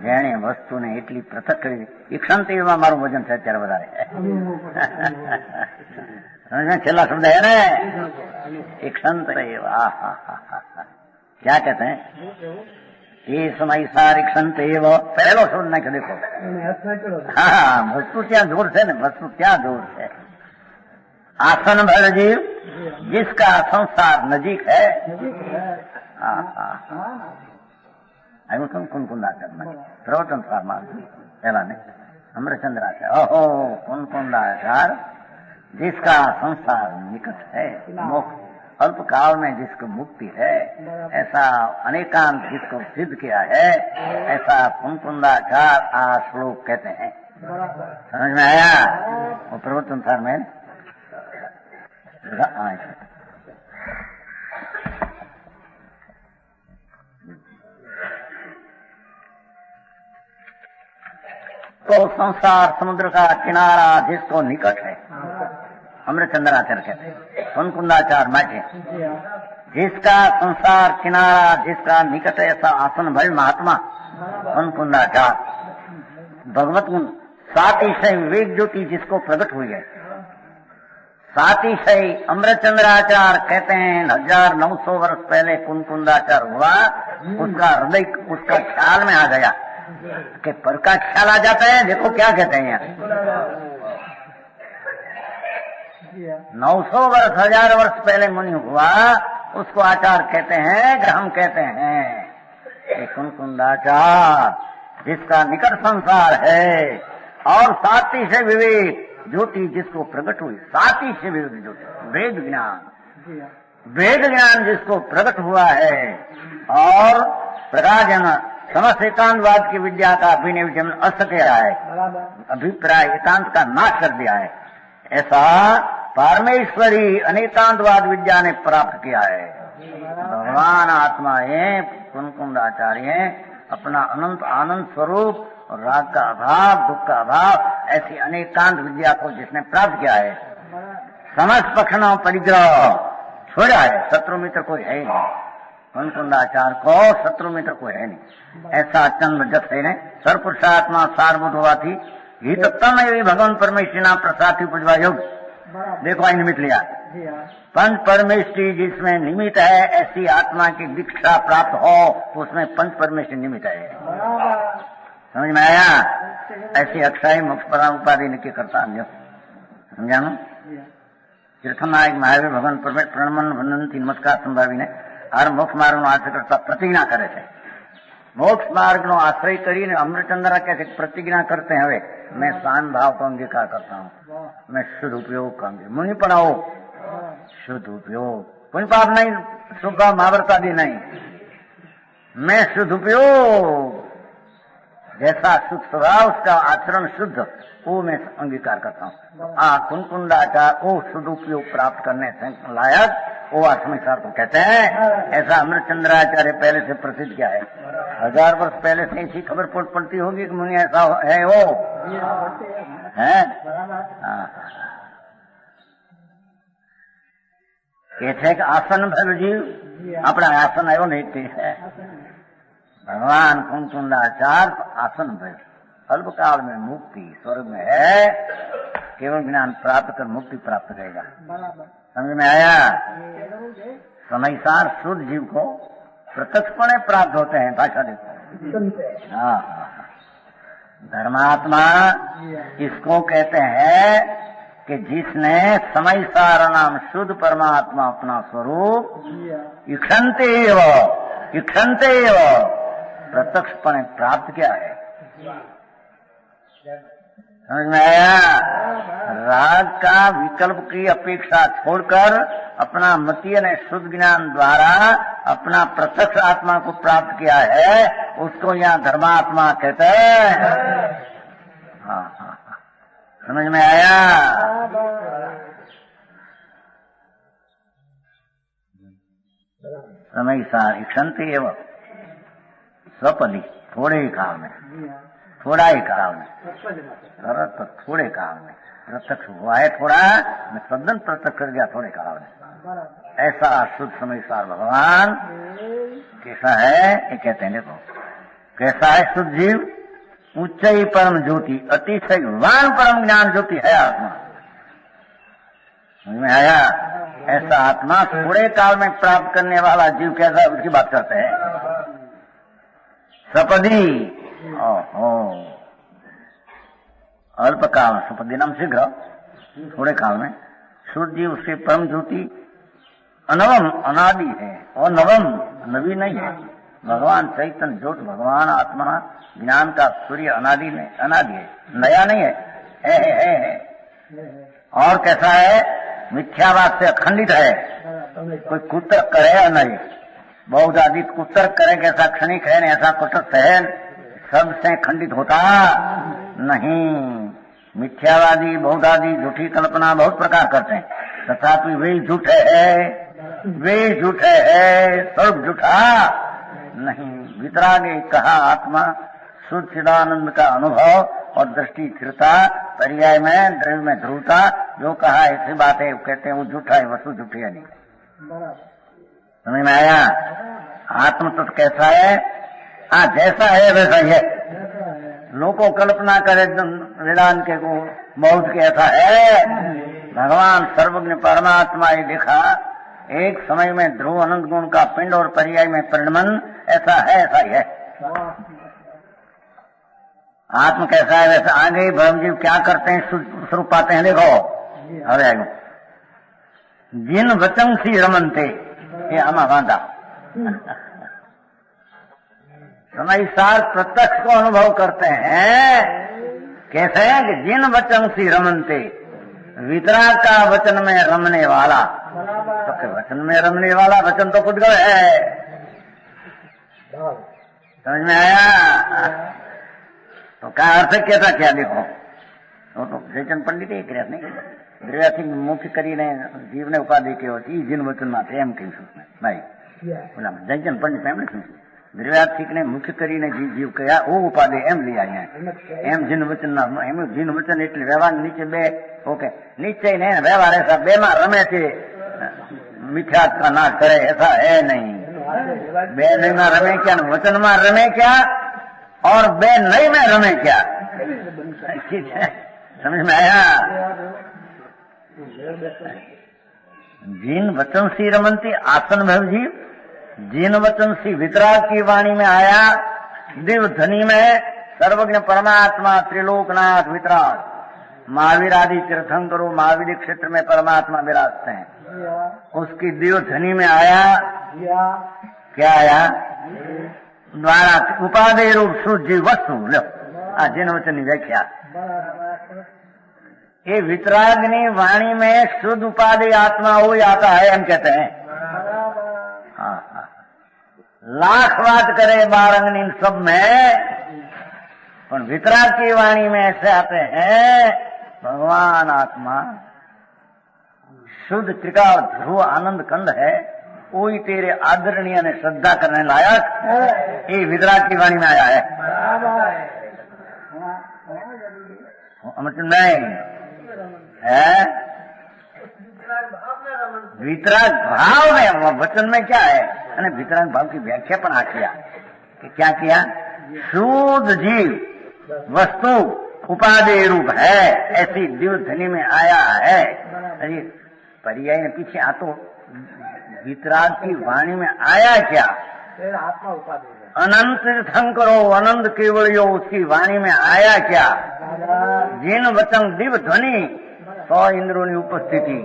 જેણે વસ્તુને એટલી પૃથક કરી ઈક્ષંત એવા મારું વજન છે અત્યારે વધારે છેલ્લા શબ્દ है ना, ईक्षंत एवा। क्या कहते हैं? ये समय सार ईक्षंत एव, पहलो शब्द नहीं देखो, हाँ वस्तु क्या जोर से न, वस्तु क्या जोर से। आसन भर जीव जिसका संसार नजीक है, कुंकुंदाचार प्रवचन पहला ने अमृतचंद्राचार्य, ओहो कुंकुंदाचार जिसका संसार निकट है, मोक्ष अल्प काल में जिसको मुक्ति है, ऐसा अनेकांत जिसको सिद्ध किया है, ऐसा कुंकुंदाचार आ श्लोक कहते हैं। समझ में आया? वो प्रवचन सार में तो संसार समुद्र का किनारा जिसको निकट है, अमृतचंद्राचार्य कहते हैं, कुंकुंदाचार्य माटे जिसका संसार किनारा जिसका निकट है, ऐसा आसन भय महात्मा कुंकुंदाचार्य। भगवत गुण सातिशय विवेक ज्योति जिसको प्रकट हुई है, सातिशय अमृतचंद्राचार्य कहते हैं 1900 वर्ष पहले कुंकुंदाचार्य हुआ, उसका हृदय उसका ख्याल में आ गया कि पर का ख्याल आ जाता है। देखो क्या कहते हैं यहाँ, 900 वर्ष 1000 वर्ष पहले मुनि हुआ, उसको आचार्य कहते हैं, ग्रहम कहते हैं। कुंकुंदाचार्य जिसका निकट संसार है और साथी से विवेक ज्योति जिसको प्रकट हुई, साथी से विवेक ज्योति वेद ज्ञान जिसको प्रकट हुआ है और प्रकाशजन समस्त एकांतवाद की विद्या का अभिनय विजन असत्य है, अभिप्राय एकांत का नाश कर दिया है, ऐसा परमेश्वरी अनेकांतवाद विद्या ने प्राप्त किया है। भगवान आत्मा है, कुंकुंदाचार्य अपना अनंत आनंद स्वरूप और राग का अभाव दुख का अभाव ऐसी अनेकांत विद्या को जिसने प्राप्त किया है, समस्त पक्षणों परिग्रह छोड़ा है, शत्रु मित्र कोई है ही नहीं, कुंकुंडाचार्य को शत्रु मित्र कोई है नहीं। ऐसा चंद्र जथे ने सर्वपुरुषात्मा सारभूत हुआ थी हित तम एवं भगवान परमेश्वरी नाम प्रसाद उपजवा योग। देखो आई निमित्त लिया पंच परमेश्वरी जिसमें निमित्त है ऐसी आत्मा की दीक्षा प्राप्त हो उसमें पंच परमेश्वरी निमित्त है। समझ में आया? ऐसी अक्षय मोक्ष पराम उपाधि निकी करता समझा न तीर्थनायक महावीर भगवान परमेश्वर प्रणमन वंदनથી નમસ્કાર સંભાવીને હર મોક્ષ માર્ગનો આશ્રય કરતા પ્રતિજ્ઞા કરે છે। મોક્ષ માર્ગનો આશ્રય કરીને અમૃતચંદ્ર કહે છે પ્રતિજ્ઞા करते हैं હવે मैं शान भाव का अंगीकार करता हूँ, मैं शुद्ध उपयोग का मुनि पढ़ाओ शुद्ध उपयोग पुण्य पाप नहीं शुभ महाव्रत आदि नहीं, मैं शुद्ध उपयोग जैसा शुद्ध स्वभाव उसका आचरण शुद्ध वो मैं अंगीकार करता हूँ। कुंकुंडाचार वो शुद्ध उपयोग प्राप्त करने से लायक वो आत्मसार को कहते हैं। ऐसा अमृतचंद्राचार्य पहले से प्रसिद्ध क्या है, 1000 वर्ष पहले से ऐसी खबर पड़ती होगी कि मुनि ऐसा है वो है। कहते कि आसन भैल जीव अपना आसन आयो नहीं है भगवान कुंकुंडाचार्य आसन भैल अल्पकाल में मुक्ति स्वर्ग में है, केवल ज्ञान प्राप्त कर मुक्ति प्राप्त करेगा। समझ में आया? समयसार शुद्ध जीव को प्रत्यक्षपणे प्राप्त होते हैं। भाषा देखो हाँ धर्मात्मा इसको कहते हैं कि जिसने समयसार नाम शुद्ध परमात्मा अपना स्वरूप इक्षंते प्रत्यक्षपणे प्राप्त किया है। समझ में आया? राग का विकल्प की अपेक्षा छोड़कर अपना मतीय ने शुद्ध ज्ञान द्वारा अपना प्रत्यक्ष आत्मा को प्राप्त किया है, उसको यहाँ धर्मात्मा कहते हैं। हाँ हाँ समझ में आया? समय सार इक्षंते एवं स्वपदी थोड़े ही काल में थोड़ा ही काल में सरत थोड़े काल में प्रत्यक्ष हुआ है, थोड़ा मैं सदन प्रत्यक्ष कर गया थोड़े काल में। ऐसा शुद्ध समयसार भगवान कैसा है ये कहते हैं। देखो कैसा है शुद्ध जीव, उच्च ही परम ज्योति अतिशय वान परम ज्ञान ज्योति है आत्मा। समझ में आया? ऐसा आत्मा थोड़े काल में प्राप्त करने वाला जीव कैसा उसकी बात करते हैं। सपदी अल्प काल में सपदी नाम शीघ्र थोड़े काल में शुद्ध जीव से परम ज्योति अनवम अनादि है और नवम नवी नहीं है। भगवान चैतन्य ज्योत भगवान आत्मा ज्ञान का सूर्य अनादि में अनादि है, नया नहीं है। और कैसा है? मिथ्यावाद से अखंडित है, कोई कुतर्क करे या नहीं। बहुत अधिक कुतर्क करे कैसा क्षणिक है, ऐसा कुतर्क है सबसे खंडित होता नहीं। मिथ्यावादी बहुधादी झूठी कल्पना बहुत प्रकार करते हैं, तथापि वे झूठे है सब झूठा नहीं। वितरागे कहा आत्मा शुद्ध चिदानंद का अनुभव और दृष्टि स्थिरता पर्याय में द्रव्य में ध्रुवता जो कहा ऐसी बात है कहते हैं वो झूठा है, वस्तु झूठी है नहीं। समझ में आया? आत्म तत्व कैसा है? जैसा है वैसा ही है। लोगों कल्पना करे वेदांत के को बहुत के ऐसा है। भगवान सर्वज्ञ परमात्मा ये देखा एक समय में ध्रुव अनंत गुण का पिंड और पर्याय में परिणमन ऐसा है, ऐसा ही है। आत्म कैसा है वैसा आगे ब्रह्मजीव क्या करते हैं स्वरूप पाते हैं। देखो अरे जिन वचन सी रमनते ये आमा बांधा समयसार प्रत्यक्ष को अनुभव करते हैं। कैसे हैं कि जिन वचन सी रमनते वितराग का वचन में रमने वाला, तो के वचन में रमने वाला वचन तो खुद गए है। समझ में आया? तो क्या अर्थ कैसा क्या? देखो तो जयचंद पंडित एक नहीं द्रव्याथिक मुख्य કરીને જીવને ઉપાધિ કેવો છે જીન વચનમાં એમ કહીશું ભાઈ બોલા જયચંદ પંડિત એમ લખ્યું દ્રવ્યાર્થિકને મુખ્ય કરીને જીવ કયા ઓ ઉપાધિ એમ લઈ આવ્યા એમ જીન વચનના એમ જીન વચન એટલે વ્યવહાર નીચે બે ઓકે નીચે ને વ્યવહાર ऐसा બે માં રમે છે मिथ्यात्व का नाश करे ऐसा है नहीं। बे नहीं में रमे क्या, वचन में रमे क्या और बे नहीं में रमे क्या, समझ में आया? जिन वचन सी रमनती आसन भवजीव, जिन वचन सी वितराग की वाणी में आया, दिव्य ध्वनि में सर्वज्ञ परमात्मा त्रिलोकनाथ वितराग, महावीर आदि तीर्थंकरों महावीर क्षेत्र में परमात्मा विराजते हैं, उसकी दिव्य ध्वनि में आया क्या आया? द्वारा उपादेय रूप शुद्ध वस्तु, लो जिन वचन व्याख्या, ये वितरागनी वाणी में शुद्ध उपादेय आत्मा हो आता है, हम कहते हैं। हाँ, लाख बात करे बारंगनी सब में, पर वितराग की वाणी में ऐसे आते हैं भगवान आत्मा शुद्ध त्रिका ध्रुव आनंद कंद है, वही तेरे आदरणीय ने श्रद्धा करने लायक ये वितराग की वाणी में आया है। नहीं है वितराग भाव में, वचन में क्या है, અને वितराग भाव की व्याख्या पण आ किया कि क्या किया? शुद्ध जीव वस्तु उपादेय रूप है, ऐसी दिव्य ध्वनि में आया है। अरे पर्याय ने पीछे आ तो वितराग की वाणी में आया क्या? आत्मा उपादेय अनंत तीर्थंकरो अनंत केवलियो, उसकी वाणी में आया क्या? जिन वचन दिव्य ध्वनि 100 इंद्रों की उपस्थिति,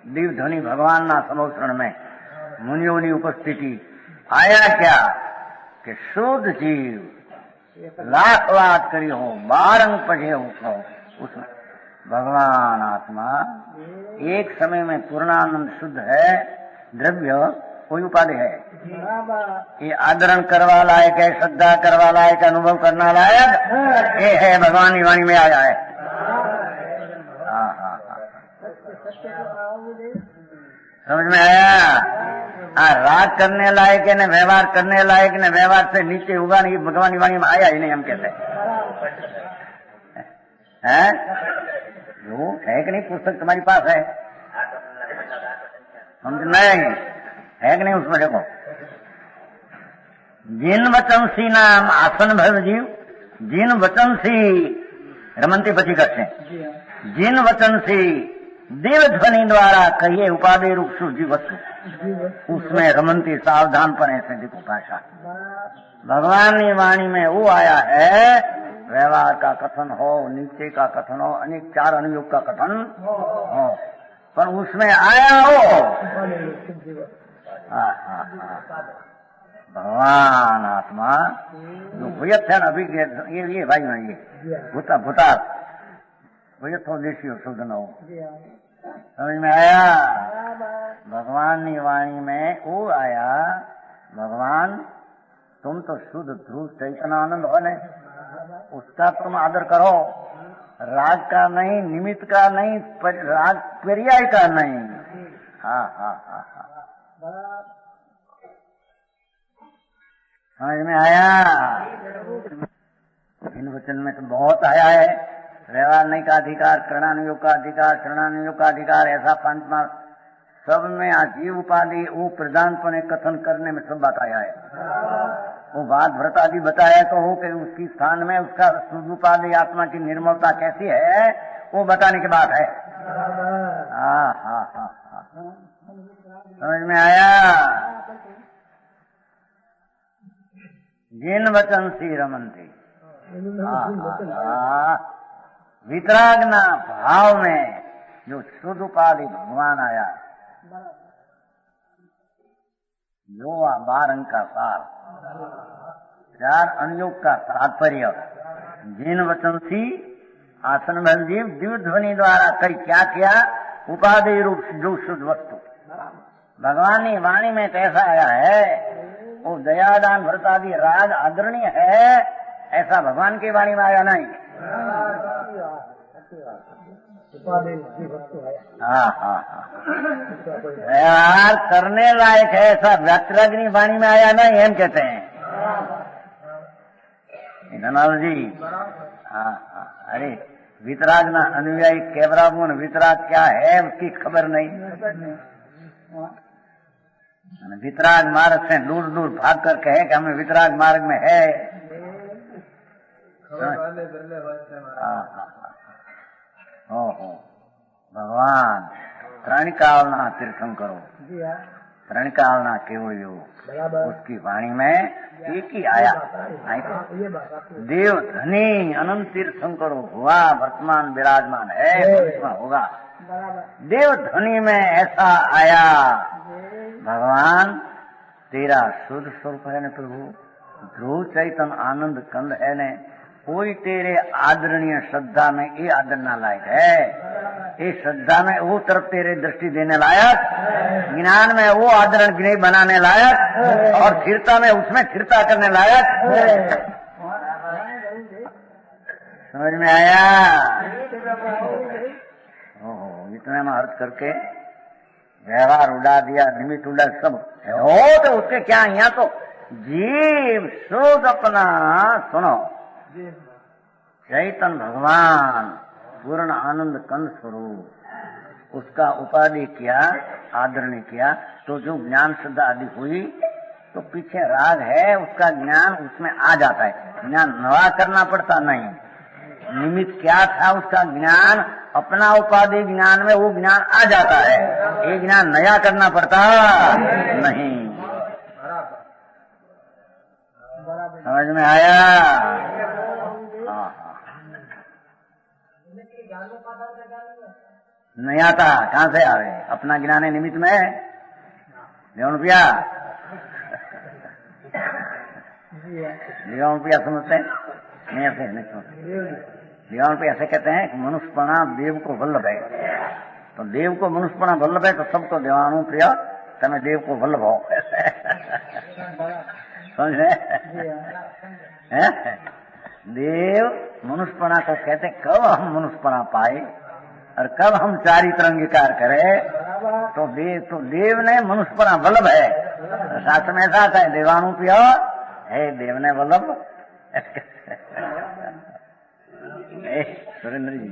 दिव्य ध्वनि भगवान ना समोषण में मुनियों की उपस्थिति, आया क्या कि शुद्ध जीव लाख बात करी हो, बारंग पढ़े हो, उसमें भगवान आत्मा एक समय में पूर्णानंद शुद्ध है, द्रव्य कोई उपाधि है, ये आदरण करवा लायक है, श्रद्धा करवा लायक, अनुभव करना लायक ये है, भगवान की वाणी में आया है। हाँ, समझ में आया? राग करने लायक है, न व्यवहार करने लायक, न व्यवहार से नीचे होगा नहीं, भगवान की वाणी में आया ही नहीं, हम कहते हैं। वो है कि नहीं? पुस्तक तुम्हारी पास है, समझ नहीं है कि नहीं? उसमें देखो, जिन वचन सी नाम आसन भव जीव, जिन वचन सी रमनती पची करते, जिन वचन सी दिव्य ध्वनि द्वारा कहिए उपादेय रूप शुद्धि वस्तु, उसमें रमनती सावधान पर ऐसे देखो भाषा भगवान की वाणी में वो आया है, व्यवहार का कथन हो, नीचे का कथन हो, अनेक 4 अनुयोग का कथन हो, पर उसमें आया हो भगवान आत्मा जो भूयत है ना, अभी ये भाई ना, ये भूता भूयत हो, देशी हो, शुद्ध न हो, समझ में आया? भगवान की वाणी में वो आया, भगवान तुम तो शुद्ध ध्रुव चैतन्य आनंद हो ने, उसका तुम आदर करो, राग का नहीं, निमित्त का नहीं, राग पर्याय का नहीं। हाँ, समझ में आया? इन वचन में तो बहुत आया है, व्यवहार नहीं का अधिकार, करणानुयोग का अधिकार, शरणानुयोग का अधिकार, ऐसा 5 मार्ग सब में आजीव उपाधि वो प्रधानपने कथन करने में सब बात आया है। वो बात भरत आदि बताया तो हो कि उसकी स्थान में उसका शुद्ध उपाधि आत्मा की निर्मलता कैसी है, वो बताने की बात है। हाँ, समझ में आया? जिन वचन सी रमनती, वितराग ना भाव में जो शुद्ध उपाधि भगवान आया, जो 12 अंक का सार, 4 अनुयोग का तात्पर्य, जिन वचन सी आसन में जीव दिव्य ध्वनि द्वारा कई क्या किया? उपादेय रूप जो शुद्ध वस्तु भगवान की वाणी में कैसा आया है, वो दयादान भरतादि राग आदरणीय है, ऐसा भगवान की वाणी में आया नहीं। व्यवहार करने लायक है, ऐसा व्यक्तिराग्नि वाणी में आया नहीं, हम कहते हैं धनाल जी। अरे वितराग ना अनुयायी केवराबू वितराग क्या है उसकी खबर नहीं। वितराग मार्ग से दूर दूर भाग कर कहे कि हमें वितराग मार्ग में है। ओहो भगवान त्रणिकालना तीर्थंकरो, त्रणिकालना केवड़ियो, उसकी वाणी में एक ही आया देव धनी अनंत तीर्थंकरो हुआ, वर्तमान विराजमान है, भविष्य होगा। देव ध्वनि में ऐसा आया, भगवान तेरा शुद्ध स्वरूप है न प्रभु, ध्रुव चैतन आनंद कंद है ने, कोई तेरे आदरणीय श्रद्धा में ये आदरना लायक है, ये श्रद्धा में वो तरफ तेरे दृष्टि देने लायक, ज्ञान में वो आदरण नहीं बनाने लायक, और स्थिरता में उसमें स्थिरता करने लायक। समझ में आया? ओहो, इतने में अर्थ करके व्यवहार उड़ा दिया, निमित्त उड़ा, सब हो तो उसके क्या, यहाँ तो जीव शुद्ध अपना सुनो, चैतन भगवान पूर्ण आनंद कंद स्वरूप, उसका उपाधि किया, आदरणीय किया, तो जो ज्ञान श्रद्धा आदि हुई तो पीछे राग है, उसका ज्ञान उसमें आ जाता है, ज्ञान नवा करना पड़ता नहीं। निमित्त क्या था उसका ज्ञान, अपना उपाधि ज्ञान में वो ज्ञान आ जाता है, ये ज्ञान नया करना पड़ता नहीं। समझ में आया? नहीं आता, कहाँ से आवे, अपना ज्ञान है निमित्त में। लेवन रुपया समझते हैं? नहीं ऐसे नहीं समझते। लेवन पे ऐसे कहते हैं कि मनुष्यपना देव को वल्लभ है, तो देव को मनुष्यपना वल्लभ है तो सबको देवानु प्रिय तमें देव को वल्लभ हो। समझ रहे? देव मनुष्यपना को कहते, कब हम मनुष्यपना पाए और कब हम चारित्र अंगीकार करें, तो देव ने मनुष्यपना वल्लभ है। शास्त्र में ऐसा आता है, देवानुप्रिय है देव ने वल्लभ। सुरेंद्र जी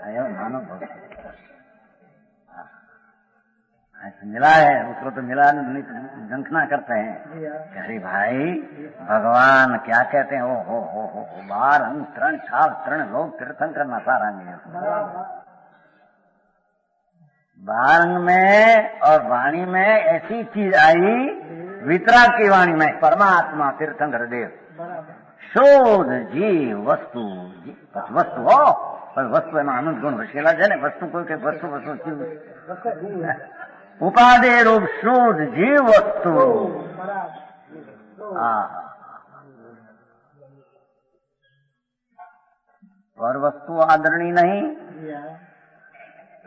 आयो मानो मिला है, उसको तो मिला नहीं, झंखना करते हैं। अरे भाई भगवान क्या कहते हैं, हो बार हम तरण छाल तरण लोग तीर्थंकर नसारांगे। बारंग में और वाणी में ऐसी चीज आई, वितराग की वाणी में परमात्मा तीर्थंकर देव शोध जीव वस्तु वस्तु हो, पर वस्तु में आनंद गुण वशीला है, वस्तु कोई के वस्तु उपाधि रूप शोध जीव वस्तु। और वस्तु आदरणीय नहीं,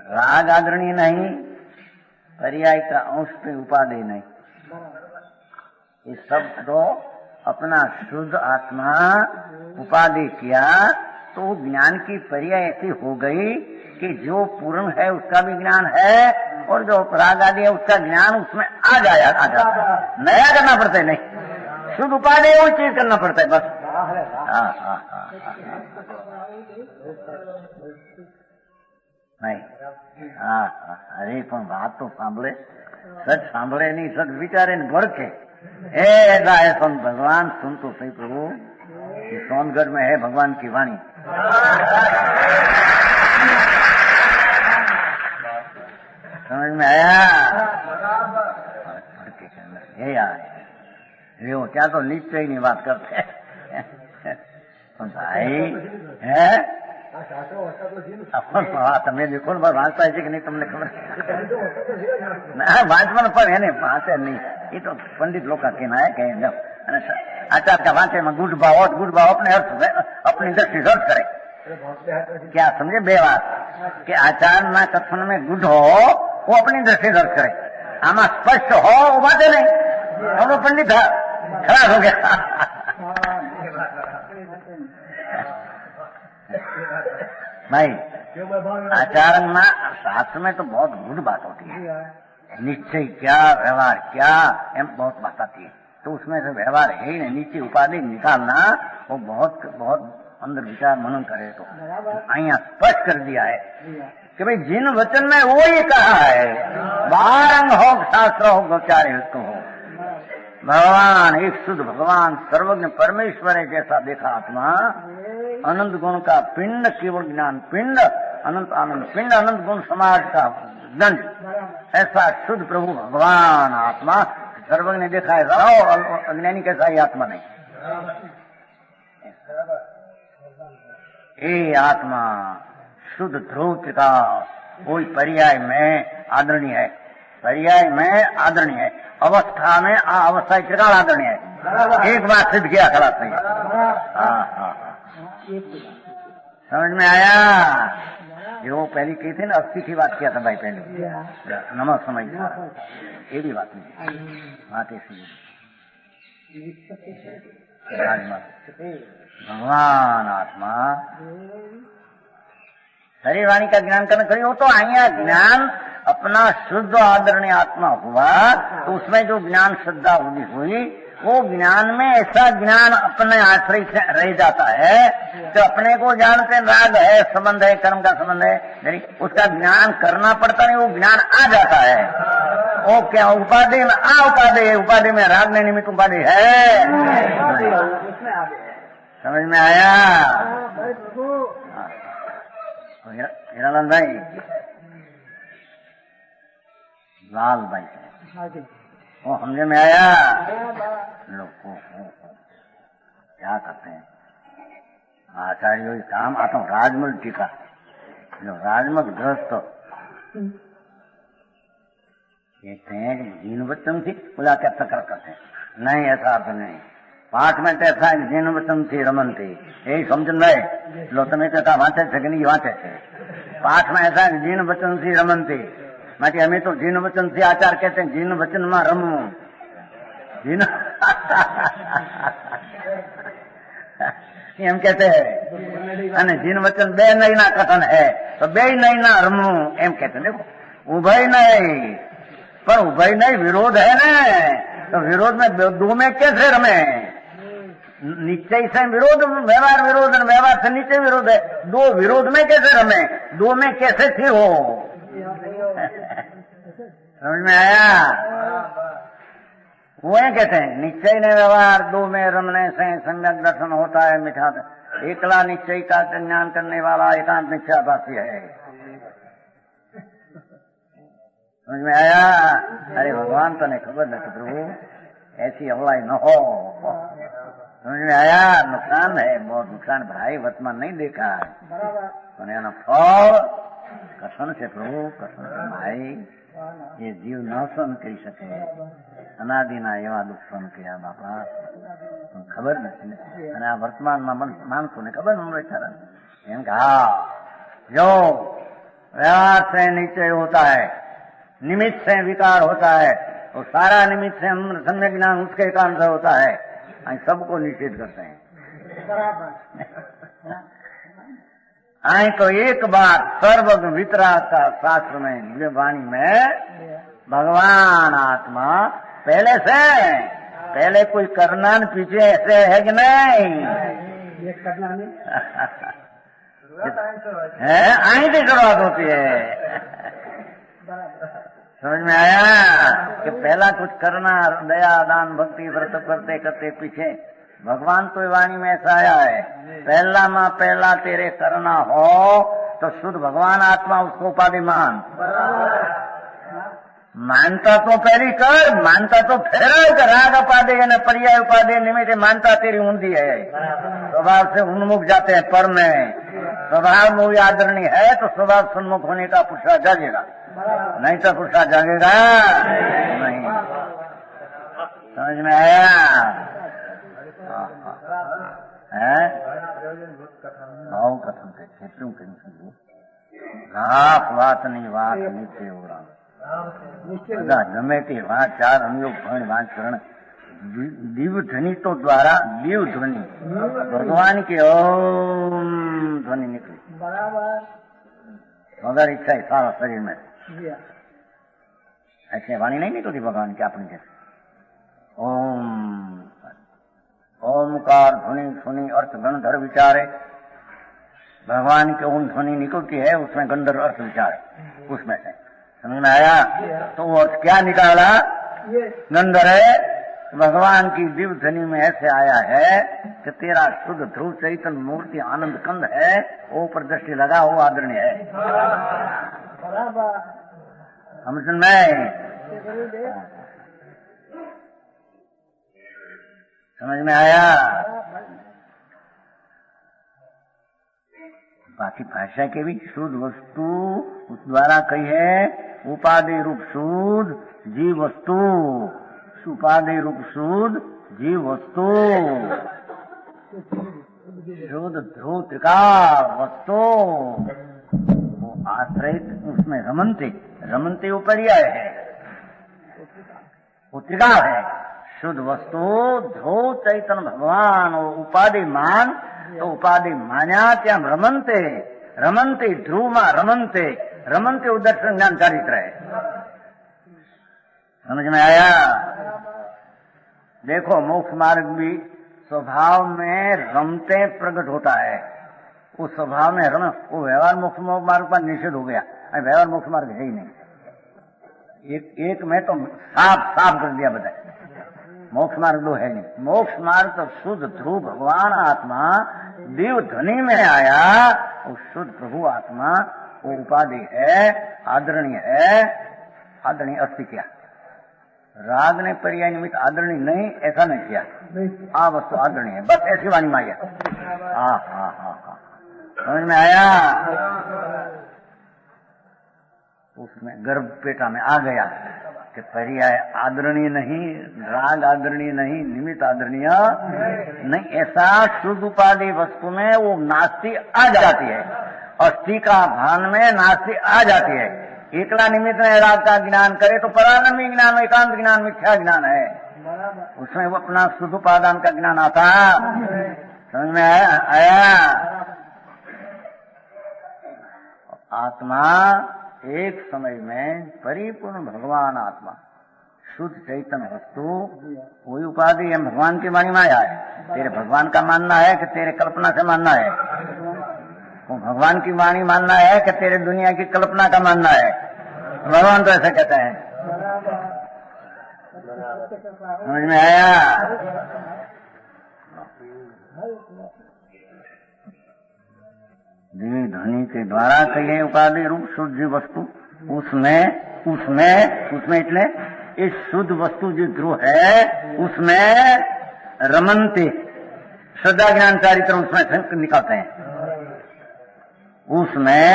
राग आदरणीय नहीं, पर्याय का अंश पे उपाधि नहीं, ये सब तो अपना शुद्ध आत्मा उपाधि किया, तो ज्ञान की पर्याय ऐसी हो गई कि जो पूर्ण है उसका भी ज्ञान है, और जो राग आदि है उसका ज्ञान उसमें आ जाता, नया करना पड़ता है नहीं, शुद्ध उपाधि वो चीज करना पड़ता है बस। नहीं अरे पण बात तो सांभळे, सच सांभळे नहीं, सच विचारे ने भड़के। ऐसा है संत भगवान, सुन तो सही प्रभु, कि सोनगढ़ में है भगवान की वाणी। समझ में आया? ये आए वो क्या तो नीचे ही नहीं बात करते भाई है તમે દેખો ને વાંચતા છે કે નહીં તમને ખબર? ના વાંચવાનું પણ એને વાંચે નહીં, એ તો पंडित लोग का कहना है कि जब आचार का वांचे में गुड भाव अपने अर्थ अपनी दृष्टि दर्ज करे। क्या समझे बे बात कि आचार ना कथन में गुड हो वो अपनी दृष्टि दर्ज करे, आमा स्पष्ट हो वो बातें नहीं, हम लोग पंडित खराब हो गया। नहीं आचारण में शास्त्र में तो बहुत गुड बात होती है, निश्चय क्या व्यवहार क्या एम बहुत बात आती है, तो उसमें से व्यवहार है ही नहीं, नीचे उपाधि निकालना वो बहुत बहुत अंदर विचार मनन करे तो अहिया स्पष्ट कर दिया है। कि भाई जिन वचन में वो ही कहा है, बारंग हो शास्त्र हो गोचारे तो हो, भगवान एक शुद्ध भगवान सर्वज्ञ परमेश्वर है जैसा देखा आत्मा, अनंत गुण का पिंड, केवल ज्ञान पिंड, अनंत आनंद पिंड, अनंत गुण समाज का दंड, ऐसा शुद्ध प्रभु भगवान आत्मा सर्वज्ञ ने देखा है। और अज्ञानी कैसा ही आत्मा नहीं। ये आत्मा शुद्ध ध्रुव प्रकाश, कोई पर्याय में आदरणीय है, पर्याय में आदरणीय है, अवस्था में अवस्था त्रिकाल आदरणीय है। एक बात सिद्ध किया खलास नहीं। समझ में आया? जो पहली की थी ना, 80 की बात किया था भाई पहले, नमक समझ ये भी बात नहीं, बात ऐसी भगवान आत्मा शरीर वाणी का ज्ञान करना करी हो तो आइया ज्ञान अपना शुद्ध आदरणीय आत्मा हुआ, तो उसमें जो ज्ञान श्रद्धा हुई वो ज्ञान में ऐसा ज्ञान अपने आश्रय से रह जाता है, तो अपने को जानते राग है, संबंध है, कर्म का संबंध है, उसका ज्ञान करना पड़ता नहीं, वो ज्ञान आ जाता है। वो क्या उपाधि में उपाधि, उपाधि में राग ने निमित्त उपाधि है। समझ में आया? हीरालाल भाई, लाल भाई, वो समझ में आया? लोग क्या करते हैं आचार्य काम आता हूँ राजमल टीका, राजमल ग्रस्त कहते हैं जीन वचन थी बोला क्या तकर करते हैं, नहीं ऐसा अर्थ नहीं। पाठ में तो ऐसा जीन वचन थी रमन थी, यही समझन भाई लो तमें कहता वांचे थे कि नहीं वांचे थे। पाठ में ऐसा जीन वचन थी रमन थी, बाकी हमें तो जीन वचन से आचार कहते हैं, जीन वचन में रमू जीन एम कहते हैं, जीन वचन बे नहीं ना कथन है तो बे नहीं ना रमू एम कहते हैं। देखो उभय नहीं, पर उभय नहीं विरोध है ना, तो विरोध में दो में कैसे रमे? निश्चय से विरोध, व्यवहार विरोध, व्यवहार से निश्चय विरोध है, दो विरोध में कैसे रमे? दो में कैसे थे हो? समझ में आया? वो ये कहते हैं निश्चय ने व्यवहार दो में रमने से सम्यक दर्शन होता है मिठा। एकला निश्चय का ज्ञान करने वाला एकांत निश्चयाभासी है। समझ में आया? अरे भगवान तो नहीं खबर नहीं प्रभु ऐसी अवलाई न हो। समझ में आया? नुकसान है, बहुत नुकसान भाई, वर्तमान नहीं देखा है फल कसन से प्रभु, कसन से भाई ये जीव न सहन કરી શકે, અનાદિના એવા દુઃખ સહન કર્યા બાપા, ખબર નથી। અને આ વર્તમાનમાં માણસોને ખબર ન બેચારા એમ કે હા जो व्यवहार से निश्चय होता है, निमित्त से विकार होता है, और सारा निमित्त से सम्यक ज्ञान उसके कारण से होता है, सबको निषेध करते हैं। आई तो एक बात सर्वज्ञ वितराग का शास्त्र में वाणी में भगवान आत्मा पहले से, पहले कोई करना न पीछे ऐसे है कि नहीं? ये करना नहीं है, आई से शुरुआत होती है। समझ में आया कि पहला कुछ करना, दया दान भक्ति व्रत करते करते पीछे भगवान तो वाणी में ऐसा आया है, पहला माँ पहला तेरे करना हो तो शुद्ध भगवान आत्मा उसको उपाधि मान। मानता तो पहली कर, मानता तो फिर राग उपाधि न पर्याय उपाधि निमित्त मानता तेरी ऊंधी है, स्वभाव से उन्मुख जाते हैं पर में। स्वभाव में आदरणीय है तो स्वभाव सन्मुख होने का पुरुषा जागेगा, नहीं तो पुरुषा जागेगा नहीं। समझ में आया? भाव कथन थे क्षेत्रों के रात વાત ની વાત નીચે ઓરા બધા ગમે તે વાત ચાર અનુયોગ ભણ વાંચરણ दिव्य ध्वनि तो द्वारा दिव्य ध्वनि भगवान की ओम ध्वनि निकली मगर इच्छा है सारा शरीर में। ऐसे वाणी नहीं निकलती भगवान की अपनी जैसे ओम ओमकार ध्वनि सुनी अर्थ गणधर विचारे भगवान की ओम ध्वनि निकलती है, उसमें गंधर्व अर्थ विचार है, उसमें से समझ में आया। तो वो अर्थ क्या निकाला? गंधर्व है भगवान की दिव्य ध्वनि में ऐसे आया है कि तेरा शुद्ध ध्रुव चैतन्य मूर्ति आनंद कंद है, वो ऊपर दृष्टि लगा, वो आदरणीय है। समझ में समझ में आया। बाकी भाषा के भी शुद्ध वस्तु उस द्वारा कही है, उपाधि रूप शुद्ध जीव वस्तु, उपाधि रूप शुद्ध जीव वस्तु, शुद्ध ध्रुव त्रिकाल वस्तु, वो आश्रयित उसमें रमनते पर्याय है, वो त्रिकाल है। शुद्ध वस्तु ध्रुव चैतन्य भगवान, और उपाधि मान, तो उपाधि मान्या त्या रमनते ध्रुव रमनते उदर्शन ज्ञान चारित्र है। समझ में आया। देखो मोक्ष मार्ग भी स्वभाव में रमते प्रकट होता है, उस स्वभाव में रम, वो व्यवहार मोक्ष मार्ग पर निषेध हो गया, व्यवहार मोक्ष मार्ग है ही नहीं। एक में तो साफ कर दिया बताए, मोक्ष मार्ग दो है नहीं। मोक्ष मार्ग तो शुद्ध ध्रुव भगवान आत्मा दिव्य ध्वनि में आया, वो शुद्ध प्रभु आत्मा, वो उपाधि है, आदरणीय है, आदरणीय अस्थि किया। राग ने पर्याय निमित्त आदरणीय नहीं, ऐसा नहीं किया, आ वस्तु आदरणीय है, बस ऐसी वाणी में आया। हाँ समझ में आया। उसमें गर्भ पेटा में आ गया कि पर्याय आदरणीय नहीं, राग आदरणीय नहीं, निमित्त आदरणीय नहीं, ऐसा शुद्ध उपाधि वस्तु में वो नास्ति आ जाती है, अस्थि का भान में नास्ति आ जाती है। एकला निमित्त में राग का ज्ञान करे तो परानंदी ज्ञान, एकांत ज्ञान, मिथ्या ज्ञान है, उसमें वो अपना शुद्ध उपादान का ज्ञान आता। समझ में आया। आत्मा एक समय में परिपूर्ण भगवान आत्मा, शुद्ध चैतन्य वस्तु, वही उपाधि है, भगवान की वाणी माया है। तेरे भगवान का मानना है कि तेरे कल्पना से मानना है? वो भगवान की वाणी मानना है कि तेरे दुनिया की कल्पना का मानना है? भगवान तो ऐसा कहते हैं। समझ में आया। दिव्य ध्वनि के द्वारा कही उपाधि रूप शुद्ध जीव वस्तु, उसमें इतने इस शुद्ध वस्तु जो ध्रुव है उसमें रमनते श्रद्धा ज्ञान चारित्र उसमें निकलते हैं, उसमें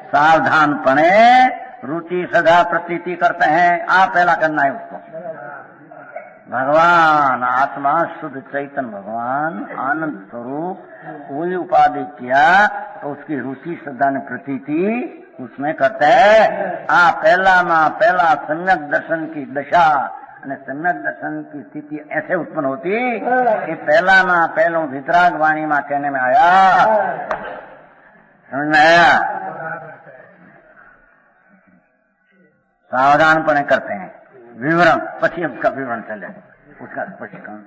सावधानपणे रुचि सदा प्रतीति करते हैं। आप पहला करना है उसको। भगवान आत्मा शुद्ध चैतन्य भगवान आनंद स्वरूप, कोई उपाधि किया तो उसकी रुचि श्रद्धा ने प्रतीति उसमें करते हैं। पहला सम्यक दर्शन की दशा, सम्यक दर्शन की स्थिति ऐसे उत्पन्न होती कि पहलो वितराग वाणी में कहने में आया। समझ में आया। सावधानपणे करते हैं विवरण, पश्चिम का विवरण चले उसका स्पष्टीकरण।